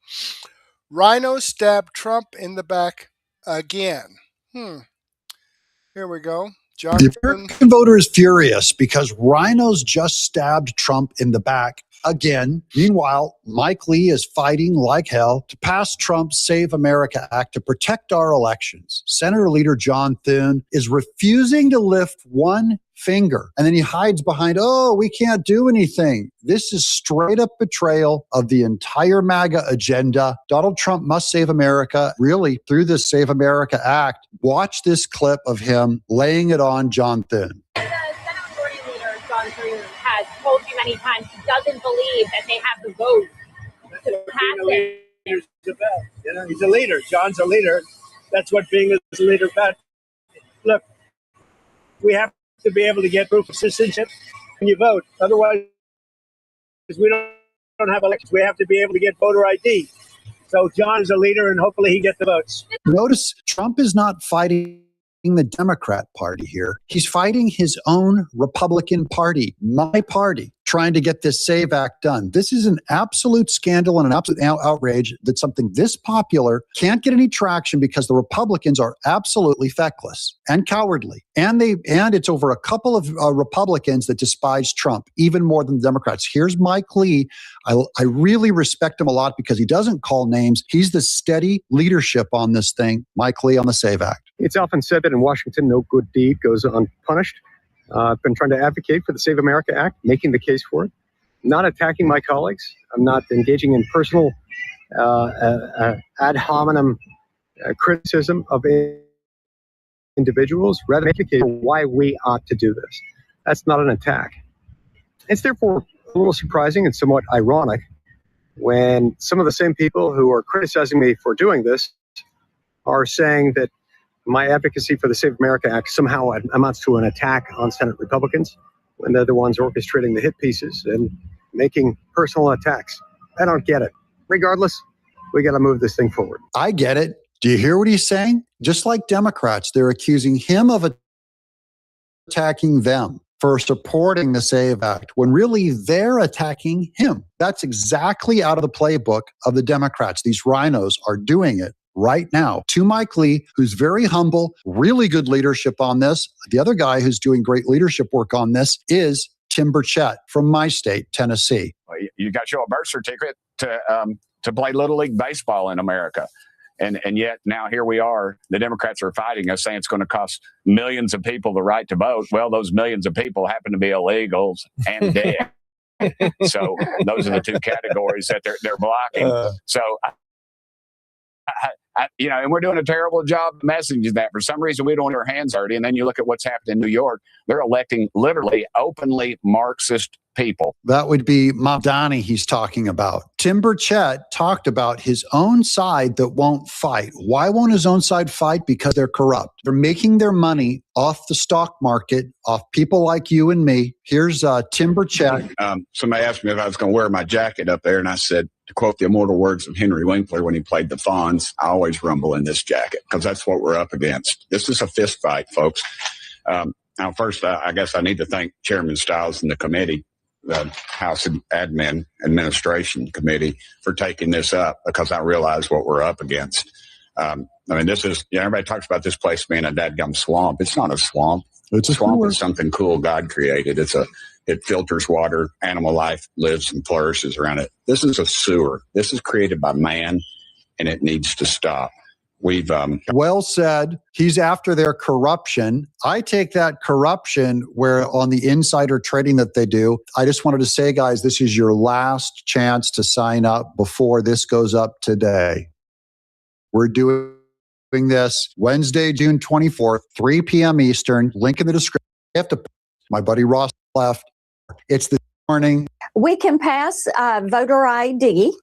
RINOs stabbed Trump in the back again. Here we go. The American voter is furious because RINOs just stabbed Trump in the back again. Meanwhile, Mike Lee is fighting like hell to pass Trump's Save America Act to protect our elections. Senator Leader John Thune is refusing to lift one finger. And then he hides behind, we can't do anything. This is straight up betrayal of the entire MAGA agenda. Donald Trump must save America, really, through this Save America Act. Watch this clip of him laying it on John Thune. The Senate Majority Leader, John Thune, has told you many times he doesn't believe that they have the vote to pass it. He's a leader. John's a leader. That's what being a leader about. Look, we have to be able to get proof of citizenship when you vote. Otherwise, we don't have elections. We have to be able to get voter ID. So John is a leader, and hopefully he gets the votes. Notice Trump is not fighting the Democrat Party here. He's fighting his own Republican Party, my party, trying to get this SAVE Act done. This is an absolute scandal and an absolute outrage that something this popular can't get any traction because the Republicans are absolutely feckless and cowardly. And it's over a couple of Republicans that despise Trump even more than the Democrats. Here's Mike Lee. I really respect him a lot because he doesn't call names. He's the steady leadership on this thing. Mike Lee on the SAVE Act. It's often said that in Washington, no good deed goes unpunished. I've been trying to advocate for the Save America Act, making the case for it, not attacking my colleagues. I'm not engaging in personal ad hominem criticism of individuals, rather advocating why we ought to do this. That's not an attack. It's therefore a little surprising and somewhat ironic when some of the same people who are criticizing me for doing this are saying that my advocacy for the Save America Act somehow amounts to an attack on Senate Republicans when they're the ones orchestrating the hit pieces and making personal attacks. I don't get it. Regardless, we got to move this thing forward. I get it. Do you hear what he's saying? Just like Democrats, they're accusing him of attacking them for supporting the SAVE Act, when really they're attacking him. That's exactly out of the playbook of the Democrats. These RINOs are doing it right now to Mike Lee, who's very humble, really good leadership on this. The other guy who's doing great leadership work on this is Tim Burchett from my state, Tennessee. You got to show a birth certificate to play Little League Baseball in America. And yet now here we are, the Democrats are fighting us, saying it's going to cost millions of people the right to vote. Well, those millions of people happen to be illegals and dead. So those are the two categories that they're blocking. So, and we're doing a terrible job messaging that. For some reason, we don't want our hands dirty. And then you look at what's happened in New York. They're electing literally openly Marxist people. That would be Mamdani he's talking about. Tim Burchett talked about his own side that won't fight. Why won't his own side fight? Because they're corrupt. They're making their money off the stock market, off people like you and me. Here's Tim Burchett. Somebody asked me if I was going to wear my jacket up there, and I said, to quote the immortal words of Henry Winkler when he played the Fonz, I always rumble in this jacket, because that's what we're up against. This is a fist fight, folks. Now, first, I guess I need to thank Chairman Stiles and the committee, the House Admin Administration Committee, for taking this up, because I realize what we're up against. This is, everybody talks about this place being a dadgum swamp. It's not a swamp. It's a swamp. Is something cool God created. It filters water. Animal life lives and flourishes around it. This is a sewer. This is created by man, and it needs to stop. We've well said. He's after their corruption. I take that corruption where on the insider trading that they do. I just wanted to say, guys, this is your last chance to sign up before this goes up today. We're doing this Wednesday, June 24th, 3 p.m. Eastern. Link in the description. I have to. My buddy Ross left. It's this morning. We can pass voter ID.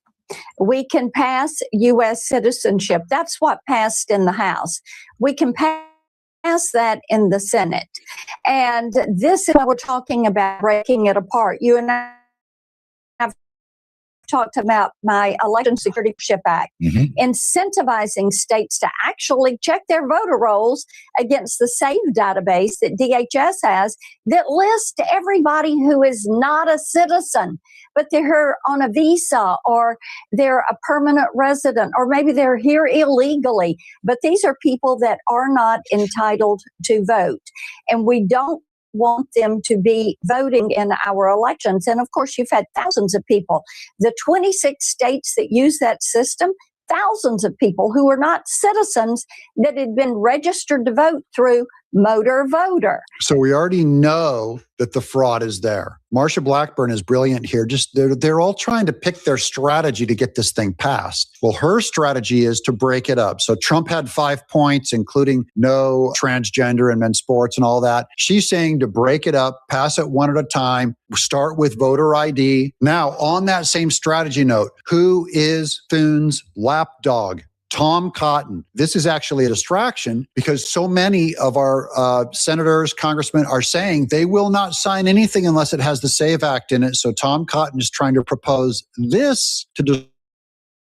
We can pass U.S. citizenship. That's what passed in the House. We can pass that in the Senate. And this is what we're talking about, breaking it apart. You and I have talked about my Election Security Act, incentivizing states to actually check their voter rolls against the SAVE database that DHS has that lists everybody who is not a citizen, but they're here on a visa, or they're a permanent resident, or maybe they're here illegally. But these are people that are not entitled to vote. And we don't want them to be voting in our elections. And of course, you've had thousands of people. The 26 states that use that system, thousands of people who are not citizens that had been registered to vote through Motor Voter. So we already know that the fraud is there. Marsha Blackburn is brilliant here. Just they're all trying to pick their strategy to get this thing passed. Well, her strategy is to break it up. So Trump had 5 points, including no transgender and men's sports and all that. She's saying to break it up, pass it one at a time, start with voter ID. Now, on that same strategy note, who is Thune's lapdog? Tom Cotton. This is actually a distraction because so many of our senators, congressmen are saying they will not sign anything unless it has the SAVE Act in it. So Tom Cotton is trying to propose this to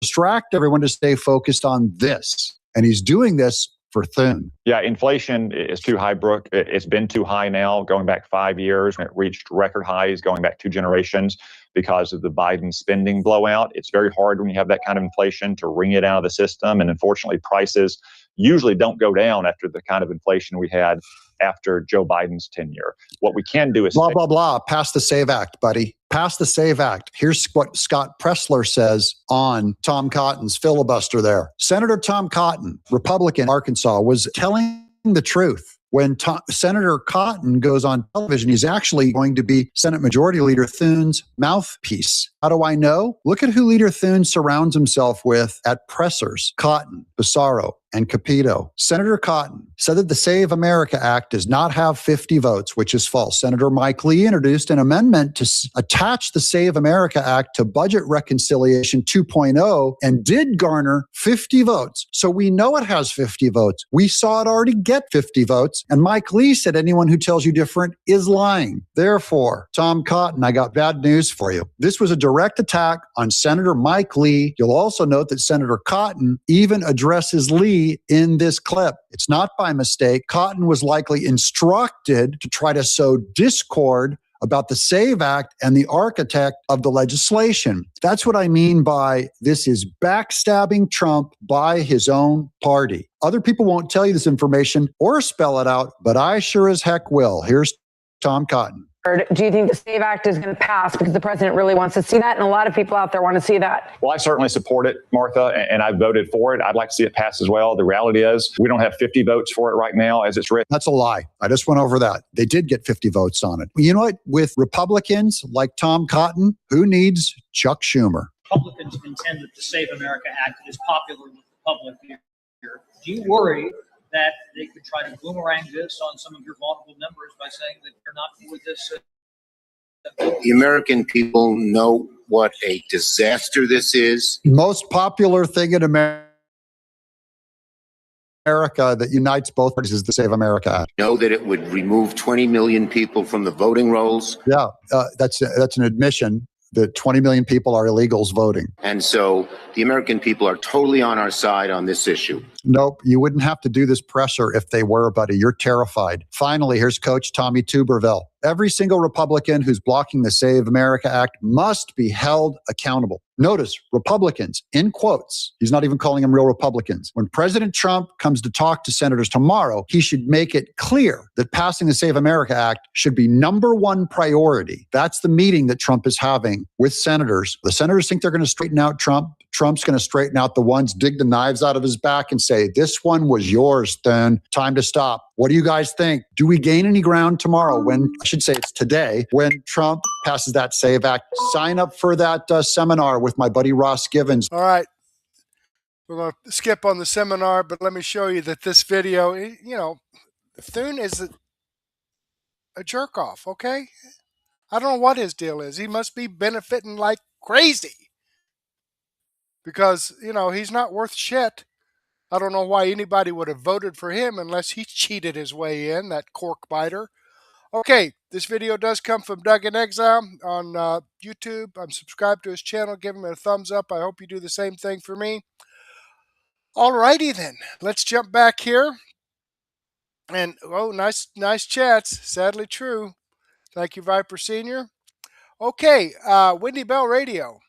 distract everyone to stay focused on this. And he's doing this for Thune. Yeah, inflation is too high, Brooke. It's been too high now, going back 5 years. It reached record highs going back 2 generations because of the Biden spending blowout. It's very hard when you have that kind of inflation to wring it out of the system. And unfortunately, prices usually don't go down after the kind of inflation we had after Joe Biden's tenure. What we can do is blah, blah, blah. Pass the SAVE Act, buddy. Pass the SAVE Act. Here's what Scott Pressler says on Tom Cotton's filibuster there. Senator Tom Cotton, Republican, Arkansas, was telling the truth. When Senator Cotton goes on television, he's actually going to be Senate Majority Leader Thune's mouthpiece. How do I know? Look at who Leader Thune surrounds himself with at pressers: Cotton, Bissaro, and Capito. Senator Cotton said that the Save America Act does not have 50 votes, which is false. Senator Mike Lee introduced an amendment to attach the Save America Act to Budget Reconciliation 2.0 and did garner 50 votes. So we know it has 50 votes. We saw it already get 50 votes. And Mike Lee said anyone who tells you different is lying. Therefore, Tom Cotton, I got bad news for you. This was a direct attack on Senator Mike Lee. You'll also note that Senator Cotton even addresses Lee in this clip. It's not by mistake. Cotton was likely instructed to try to sow discord about the SAVE Act and the architect of the legislation. That's what I mean by this is backstabbing Trump by his own party. Other people won't tell you this information or spell it out, but I sure as heck will. Here's Tom Cotton. Do you think the SAVE Act is going to pass because the president really wants to see that? And a lot of people out there want to see that. Well, I certainly support it, Martha, and I voted for it. I'd like to see it pass as well. The reality is we don't have 50 votes for it right now as it's written. That's a lie. I just went over that. They did get 50 votes on it. You know what? With Republicans like Tom Cotton, who needs Chuck Schumer? Republicans contend that the Save America Act is popular with the public here. Do you worry that they could try to boomerang this on some of your vulnerable members by saying that you're not with this? The American people know what a disaster this is. Most popular thing in America that unites both parties is the Save America Act. Know that it would remove 20 million people from the voting rolls. Yeah, that's an admission that 20 million people are illegals voting. And so the American people are totally on our side on this issue. Nope, you wouldn't have to do this pressure if they were, buddy. You're terrified. Finally, here's Coach Tommy Tuberville. Every single Republican who's blocking the Save America Act must be held accountable. Notice, Republicans, in quotes, he's not even calling them real Republicans. When President Trump comes to talk to senators tomorrow, he should make it clear that passing the Save America Act should be number one priority. That's the meeting that Trump is having with senators. The senators think they're going to straighten out Trump. Trump's going to straighten out the ones, dig the knives out of his back and say, this one was yours, then. Time to stop. What do you guys think? Do we gain any ground tomorrow when, I should say it's today, when Trump passes that SAVE Act? Sign up for that seminar with my buddy Ross Givens. All right. We're going to skip on the seminar, but let me show you that this video, Thune is a jerk off, okay? I don't know what his deal is. He must be benefiting like crazy. Because, he's not worth shit. I don't know why anybody would have voted for him unless he cheated his way in, that cork biter. Okay, this video does come from Doug in Exile on YouTube. I'm subscribed to his channel. Give him a thumbs up. I hope you do the same thing for me. Alrighty then, let's jump back here. And, nice chats. Sadly true. Thank you, Viper Senior. Okay, Wendy Bell Radio.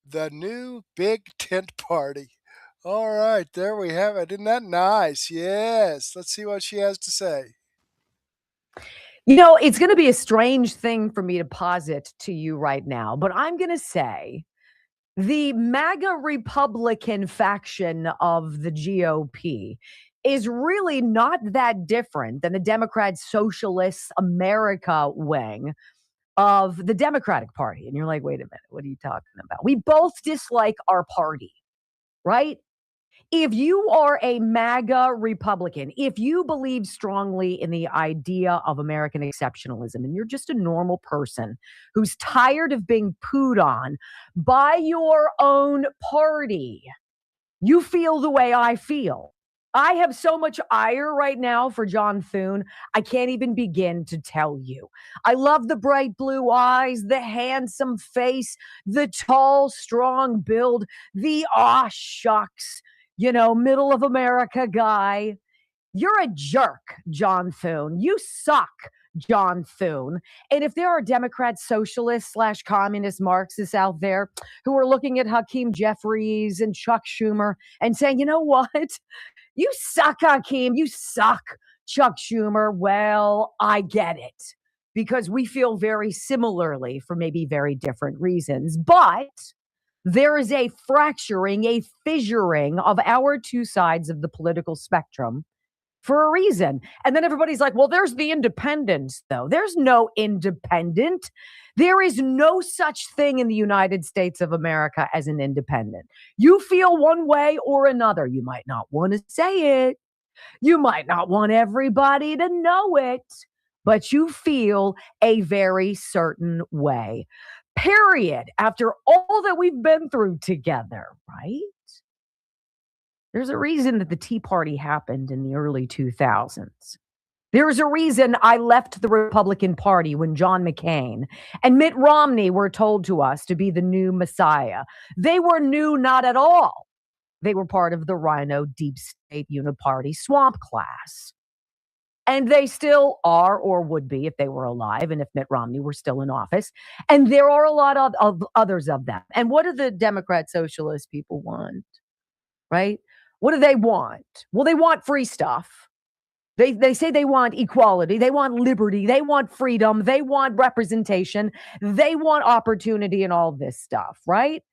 The new big tent party. All right, there we have it. Isn't that nice? Yes. Let's see what she has to say. It's going to be a strange thing for me to posit to you right now, but I'm going to say the MAGA Republican faction of the GOP is really not that different than the Democrat Socialist America wing of the Democratic Party. And you're like, wait a minute, what are you talking about? We both dislike our party, right? If you are a MAGA Republican, if you believe strongly in the idea of American exceptionalism, and you're just a normal person who's tired of being pooed on by your own party, you feel the way I feel. I have so much ire right now for John Thune, I can't even begin to tell you. I love the bright blue eyes, the handsome face, the tall, strong build, the aw shucks, middle of America guy. You're a jerk, John Thune. You suck, John Thune. And if there are Democrat socialists / communist Marxists out there who are looking at Hakeem Jeffries and Chuck Schumer and saying, you know what? You suck, Hakeem. You suck, Chuck Schumer. Well, I get it because we feel very similarly for maybe very different reasons. But there is a fracturing, a fissuring of our two sides of the political spectrum for a reason. And then everybody's like, well, there's the independents, though. There's no independent. There is no such thing in the United States of America as an independent. You feel one way or another. You might not want to say it. You might not want everybody to know it, but you feel a very certain way. Period. After all that we've been through together, right? There's a reason that the Tea Party happened in the early 2000s. There's a reason I left the Republican Party when John McCain and Mitt Romney were told to us to be the new Messiah. They were new not at all. They were part of the RINO Deep State Uniparty swamp class. And they still are or would be if they were alive and if Mitt Romney were still in office. And there are a lot of others of them. And what do the Democrat socialist people want? Right? What do they want? Well, they want free stuff. They say they want equality. They want liberty. They want freedom. They want representation. They want opportunity and all this stuff, right?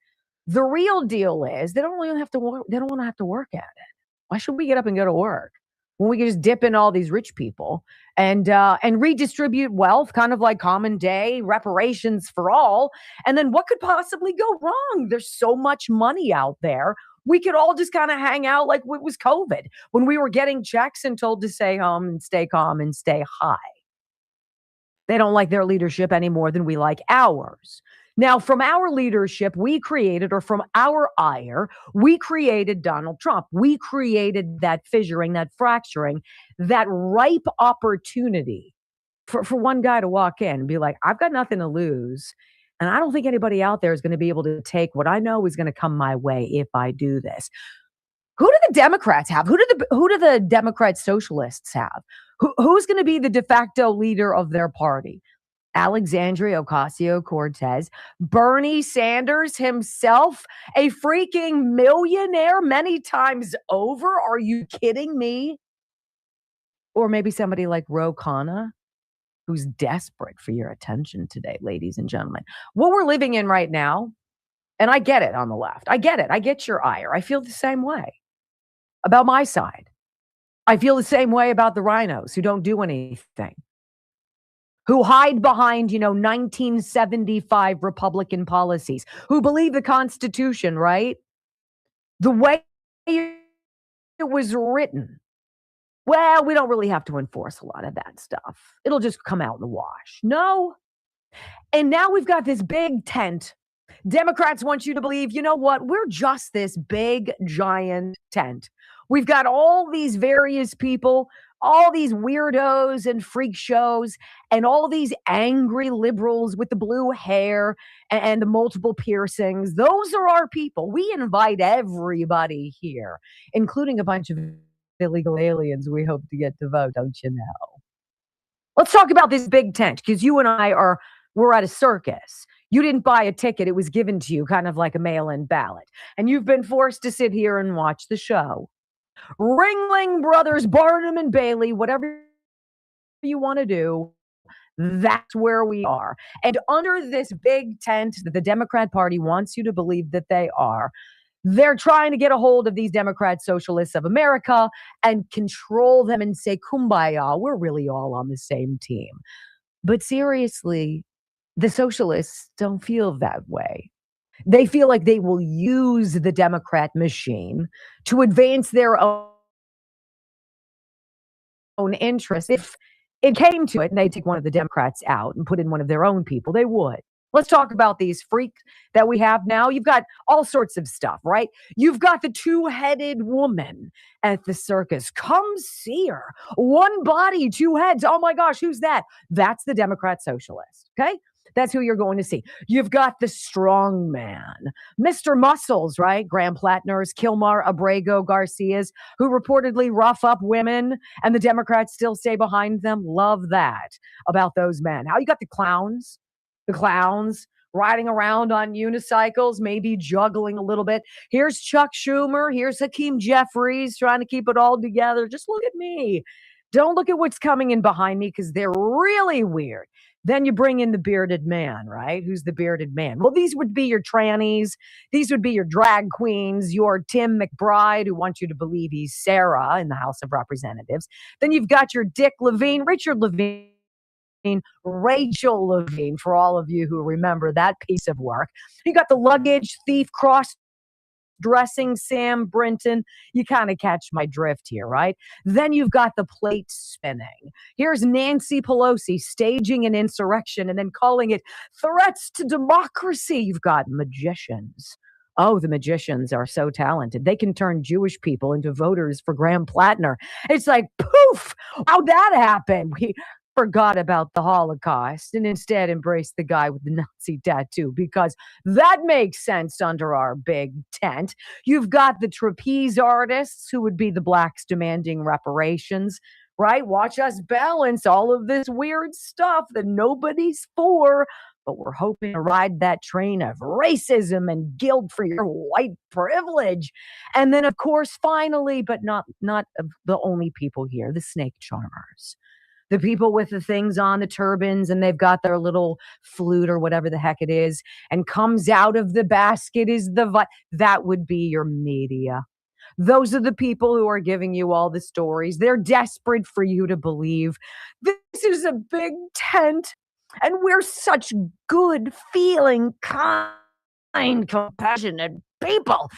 The real deal is they don't really have to work. They don't want to have to work at it. Why should we get up and go to work when we can just dip in all these rich people and redistribute wealth, kind of like Common Day, reparations for all? And then what could possibly go wrong? There's so much money out there. We could all just kind of hang out like it was COVID when we were getting checks and told to stay home and stay calm and stay high. They don't like their leadership any more than we like ours. Now, from our leadership, we created, or from our ire, we created Donald Trump. We created that fissuring, that fracturing, that ripe opportunity for one guy to walk in and be like, I've got nothing to lose. And I don't think anybody out there is going to be able to take what I know is going to come my way if I do this. Who do the Democrats have? Who do the Democrat socialists have? Who's going to be the de facto leader of their party? Alexandria Ocasio-Cortez, Bernie Sanders himself, a freaking millionaire many times over. Are you kidding me? Or maybe somebody like Ro Khanna, who's desperate for your attention today, ladies and gentlemen. What we're living in right now, and I get it on the left. I get it. I get your ire. I feel the same way about my side. I feel the same way about the RINOs who don't do anything, who hide behind, 1975 Republican policies, who believe the Constitution, right? The way it was written. Well, we don't really have to enforce a lot of that stuff. It'll just come out in the wash. No. And now we've got this big tent. Democrats want you to believe, you know what? We're just this big, giant tent. We've got all these various people, all these weirdos and freak shows, and all these angry liberals with the blue hair and the multiple piercings. Those are our people. We invite everybody here, including a bunch of illegal aliens we hope to get to vote, don't you know? Let's talk about this big tent, because you and we're at a circus. You didn't buy a ticket. It was given to you, kind of like a mail-in ballot. And you've been forced to sit here and watch the show. Ringling Brothers, Barnum and Bailey, whatever you want to do, that's where we are. And under this big tent that the Democrat Party wants you to believe that they are, they're trying to get a hold of these Democrat socialists of America and control them and say, kumbaya, we're really all on the same team. But seriously, the socialists don't feel that way. They feel like they will use the Democrat machine to advance their own interests. If it came to it and they take one of the Democrats out and put in one of their own people, they would. Let's talk about these freaks that we have now. You've got all sorts of stuff, right? You've got the two-headed woman at the circus. Come see her. One body, two heads. Oh my gosh, who's that? That's the Democrat socialist, okay? That's who you're going to see. You've got the strong man, Mr. Muscles, right? Graham Plattner's, Kilmar Abrego Garcia's, who reportedly rough up women, and the Democrats still stay behind them. Love that about those men. How you got the clowns riding around on unicycles, maybe juggling a little bit. Here's Chuck Schumer. Here's Hakeem Jeffries trying to keep it all together. Just look at me. Don't look at what's coming in behind me because they're really weird. Then you bring in the bearded man, right? Who's the bearded man? Well, these would be your trannies. These would be your drag queens, your Tim McBride, who wants you to believe he's Sarah in the House of Representatives. Then you've got your Dick Levine, Richard Levine, Rachel Levine, for all of you who remember that piece of work. You got the luggage thief, cross-dressing Sam Brinton. You kind of catch my drift here, right? Then you've got the plate spinning. Here's Nancy Pelosi staging an insurrection and then calling it threats to democracy. You've got magicians. Oh, the magicians are so talented. They can turn Jewish people into voters for Graham Plattner. It's like, poof, how'd that happen? We forgot about the Holocaust and instead embraced the guy with the Nazi tattoo because that makes sense under our big tent. You've got the trapeze artists who would be the blacks demanding reparations, right? Watch us balance all of this weird stuff that nobody's for, but we're hoping to ride that train of racism and guilt for your white privilege. And then, of course, finally, but not the only people here, the snake charmers. The people with the things on the turbans and they've got their little flute or whatever the heck it is, and comes out of the basket is that would be your media. Those are the people who are giving you all the stories. They're desperate for you to believe this is a big tent and we're such good feeling, kind, compassionate people.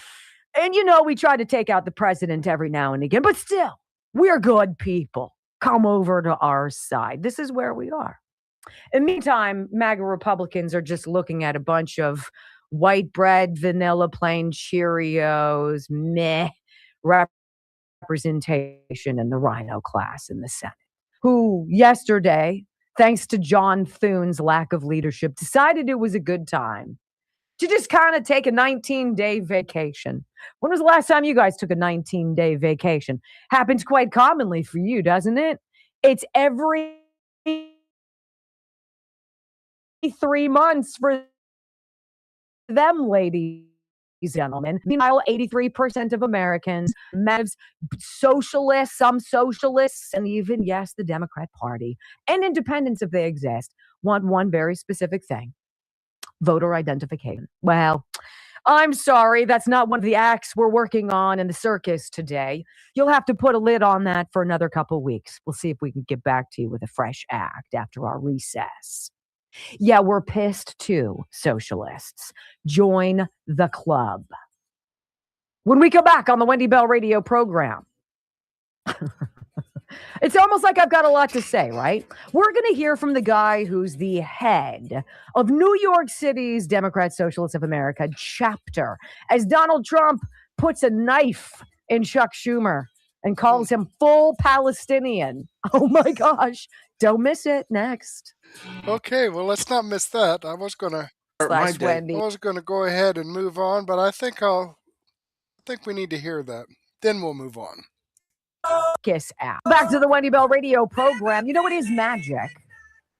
And we try to take out the president every now and again, but still, we're good people. Come over to our side. This is where we are. In the meantime, MAGA Republicans are just looking at a bunch of white bread, vanilla plain Cheerios, meh representation in the RINO class in the Senate, who yesterday, thanks to John Thune's lack of leadership, decided it was a good time to just kind of take a 19-day vacation. When was the last time you guys took a 19-day vacation? Happens quite commonly for you, doesn't it? It's every 3 months for them, ladies and gentlemen. Meanwhile, 83% of Americans, socialists, some socialists, and even, yes, the Democrat Party, and independents if they exist, want one very specific thing: voter identification. Well, I'm sorry, that's not one of the acts we're working on in the circus today. You'll have to put a lid on that for another couple weeks. We'll see if we can get back to you with a fresh act after our recess. Yeah, we're pissed too, socialists. Join the club. When we come back on the Wendy Bell radio program, it's almost like I've got a lot to say, right? We're going to hear from the guy who's the head of New York City's Democrat Socialists of America chapter, as Donald Trump puts a knife in Chuck Schumer and calls him full Palestinian. Oh my gosh. Don't miss it. Next. Okay, well, let's not miss that. I was gonna go ahead and move on, but I think we need to hear that. Then we'll move on. Kiss app. Back to the Wendy Bell radio program. You know, it is magic.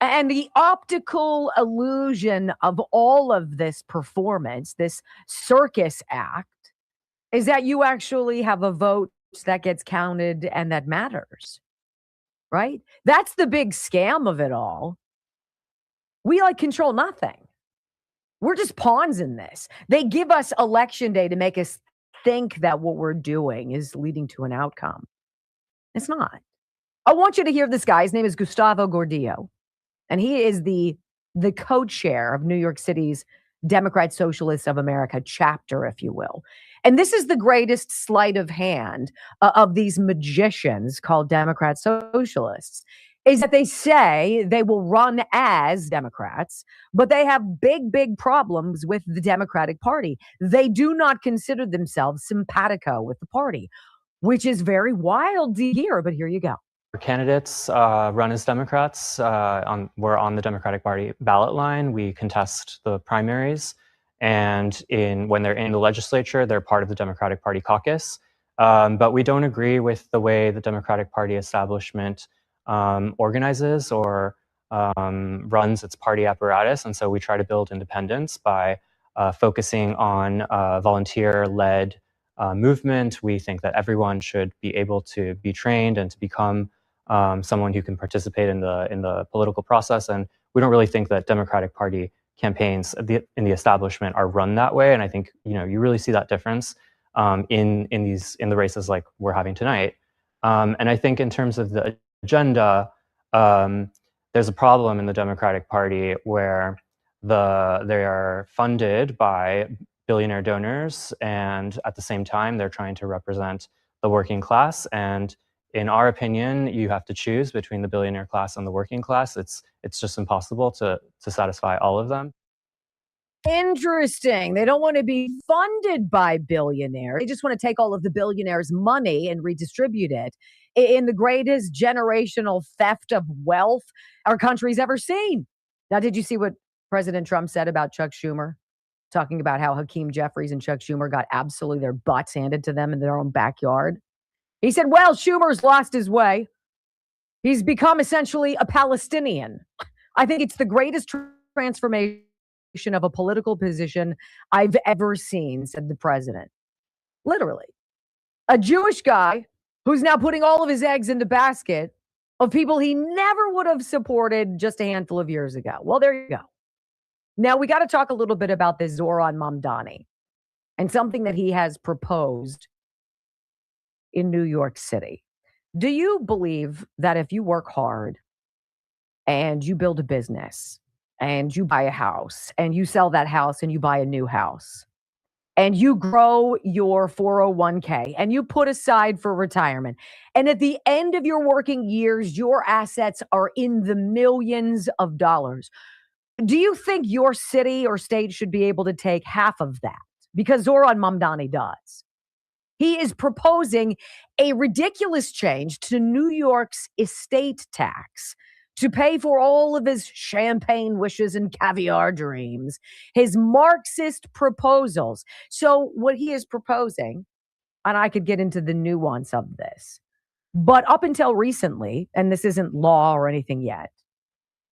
And the optical illusion of all of this performance, this circus act, is that you actually have a vote that gets counted and that matters, right? That's the big scam of it all. We control nothing. We're just pawns in this. They give us election day to make us think that what we're doing is leading to an outcome. It's not. I want you to hear this guy. His name is Gustavo Gordillo, and he is the co-chair of New York City's Democrat Socialists of America chapter, if you will. And this is the greatest sleight of hand of these magicians called Democrat Socialists, is that they say they will run as Democrats, but they have big, big problems with the Democratic Party. They do not consider themselves simpatico with the party, which is very wild to hear, but here you go. Candidates run as Democrats. We're on the Democratic Party ballot line. We contest the primaries. And when they're in the legislature, they're part of the Democratic Party caucus. But we don't agree with the way the Democratic Party establishment organizes or runs its party apparatus. And so we try to build independence by focusing on volunteer-led movement. We think that everyone should be able to be trained and to become someone who can participate in the political process. And we don't really think that Democratic Party campaigns in the establishment are run that way. And I think you really see that difference in the races like we're having tonight. And I think in terms of the agenda, there's a problem in the Democratic Party where they are funded by billionaire donors, and at the same time, they're trying to represent the working class. And in our opinion, you have to choose between the billionaire class and the working class. It's just impossible to satisfy all of them. Interesting. They don't want to be funded by billionaires. They just want to take all of the billionaires' money and redistribute it in the greatest generational theft of wealth our country's ever seen. Now, did you see what President Trump said about Chuck Schumer? Talking about how Hakeem Jeffries and Chuck Schumer got absolutely their butts handed to them in their own backyard. He said, well, Schumer's lost his way. He's become essentially a Palestinian. I think it's the greatest transformation of a political position I've ever seen, said the president. Literally. A Jewish guy who's now putting all of his eggs in the basket of people he never would have supported just a handful of years ago. Well, there you go. Now, we got to talk a little bit about this Zohran Mamdani and something that he has proposed in New York City. Do you believe that if you work hard and you build a business and you buy a house and you sell that house and you buy a new house and you grow your 401k and you put aside for retirement, and at the end of your working years, your assets are in the millions of dollars, do you think your city or state should be able to take half of that? Because Zohran Mamdani does. He is proposing a ridiculous change to New York's estate tax to pay for all of his champagne wishes and caviar dreams, his Marxist proposals. So what he is proposing, and I could get into the nuance of this, but up until recently, and this isn't law or anything yet,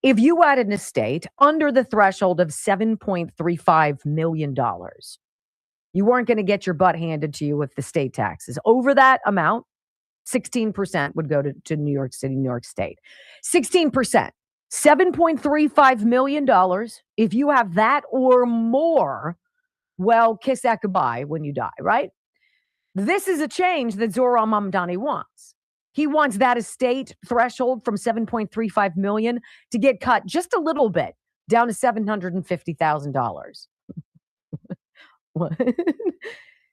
if you had an estate under the threshold of $7.35 million, you weren't going to get your butt handed to you with the state taxes. Over that amount, 16% would go to New York City, New York State. 16%, $7.35 million. If you have that or more, well, kiss that goodbye when you die, right? This is a change that Zohran Mamdani wants. He wants that estate threshold from $7.35 million to get cut just a little bit down to $750,000.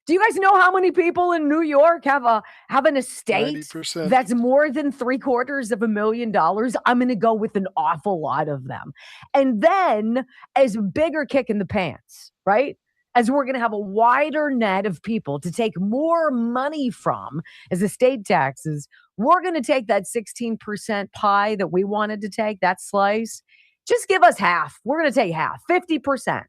Do you guys know how many people in New York have an estate 90%. that's more than $750,000? I'm going to go with an awful lot of them. And then as a bigger kick in the pants, right? As we're going to have a wider net of people to take more money from as estate taxes, we're going to take that 16% pie that we wanted to take, that slice. Just give us half. We're going to take half, 50%.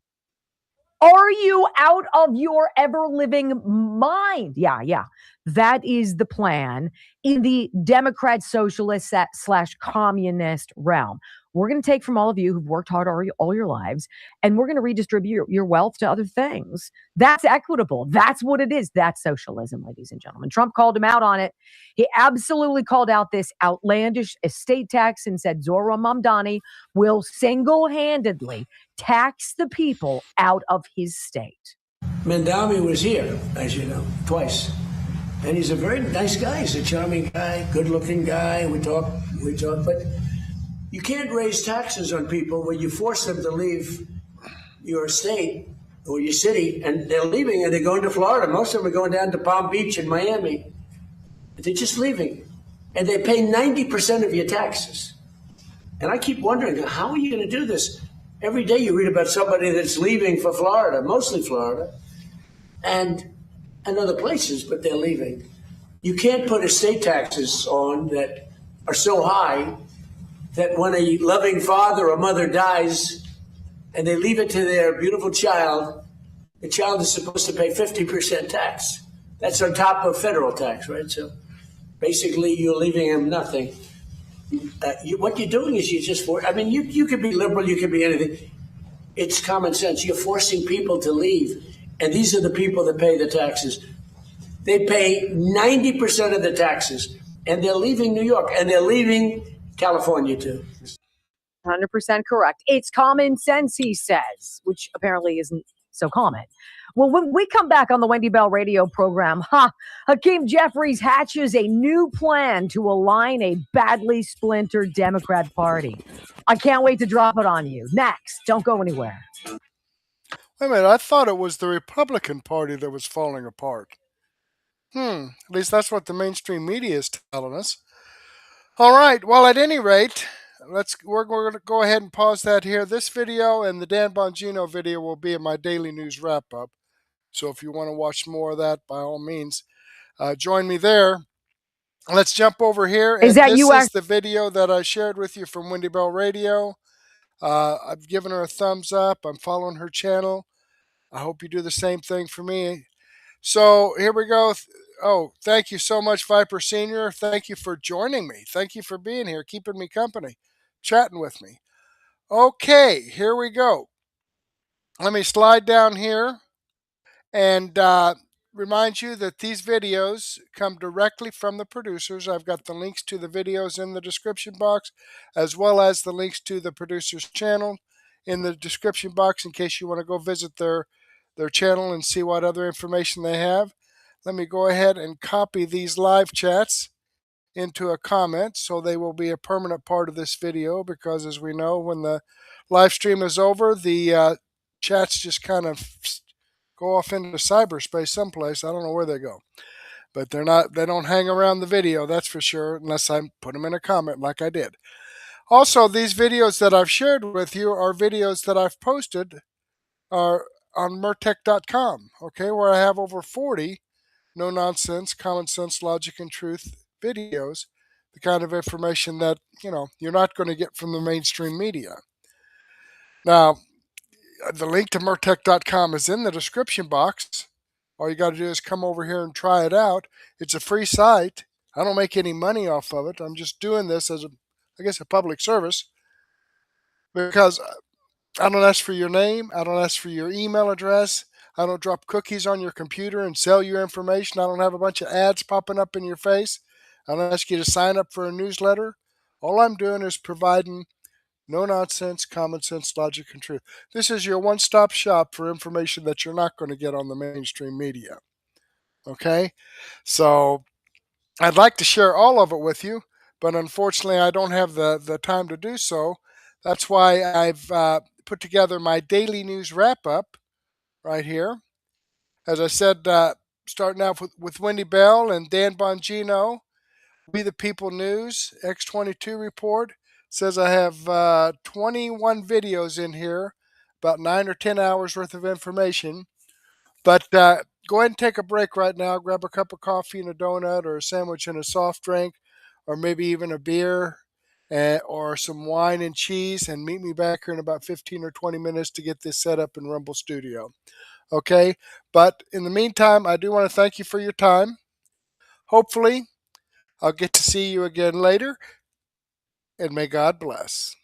Are you out of your ever-living mind? Yeah. That is the plan in the Democrat socialist / communist realm. We're going to take from all of you who've worked hard all your lives, and we're going to redistribute your wealth to other things. That's equitable. That's what it is. That's socialism, ladies and gentlemen. Trump called him out on it. He absolutely called out this outlandish estate tax and said Zohran Mamdani will single-handedly tax the people out of his state. Mamdani was here, as you know, twice. And he's a very nice guy. He's a charming guy, good-looking guy. We talk, but you can't raise taxes on people when you force them to leave your state or your city, and they're leaving and they're going to Florida. Most of them are going down to Palm Beach and Miami. They're just leaving. And they pay 90% of your taxes. And I keep wondering, how are you going to do this? Every day you read about somebody that's leaving for Florida, mostly Florida, and other places, but they're leaving. You can't put estate taxes on that are so high that when a loving father or mother dies and they leave it to their beautiful child, the child is supposed to pay 50% tax. That's on top of federal tax, right? So basically you're leaving them nothing. What you're doing is you could be liberal, you could be anything. It's common sense. You're forcing people to leave. And these are the people that pay the taxes. They pay 90% of the taxes. And they're leaving New York, and they're leaving California too. 100% correct. It's common sense, he says, which apparently isn't so common. Well, when we come back on the Wendy Bell radio program, Hakeem Jeffries hatches a new plan to align a badly splintered Democrat Party. I can't wait to drop it on you. Next, don't go anywhere. Wait a minute, I thought it was the Republican Party that was falling apart. At least that's what the mainstream media is telling us. All right, well, at any rate, we're going to go ahead and pause that here. This video and the Dan Bongino video will be in my daily news wrap-up. So if you want to watch more of that, by all means, join me there. Let's jump over here. Is that you? This is the video that I shared with you from Wendy Bell Radio. I've given her a thumbs up. I'm following her channel. I hope you do the same thing for me. So here we go. Oh, thank you so much, Viper Senior. Thank you for joining me. Thank you for being here, keeping me company, chatting with me. Okay, here we go. Let me slide down here and remind you that these videos come directly from the producers. I've got the links to the videos in the description box, as well as the links to the producer's channel in the description box in case you want to go visit their channel and see what other information they have. Let me go ahead and copy these live chats into a comment so they will be a permanent part of this video, because as we know, when the live stream is over, the chats just kind of go off into cyberspace someplace. I don't know where they go, but they don't hang around the video, that's for sure, unless I put them in a comment like I did. Also, these videos that I've shared with you are videos that I've posted are on Murtech.com, okay, where I have over 40 no-nonsense, common sense, logic, and truth videos, the kind of information that, you're not going to get from the mainstream media. Now, the link to Murtech.com is in the description box. All you got to do is come over here and try it out. It's a free site. I don't make any money off of it. I'm just doing this as a public service, because I don't ask for your name. I don't ask for your email address. I don't drop cookies on your computer and sell your information. I don't have a bunch of ads popping up in your face. I don't ask you to sign up for a newsletter. All I'm doing is providing no-nonsense, common sense, logic, and truth. This is your one-stop shop for information that you're not going to get on the mainstream media. Okay? So I'd like to share all of it with you, but unfortunately I don't have the time to do so. That's why I've put together my daily news wrap-up right here. As I said, starting out with Wendy Bell and Dan Bongino, We the People News, X22 report. Says I have 21 videos in here, about 9 or 10 hours worth of information. But go ahead and take a break right now. Grab a cup of coffee and a donut, or a sandwich and a soft drink, or maybe even a beer or some wine and cheese, and meet me back here in about 15 or 20 minutes to get this set up in Rumble Studio. Okay? But in the meantime, I do want to thank you for your time. Hopefully, I'll get to see you again later, and may God bless.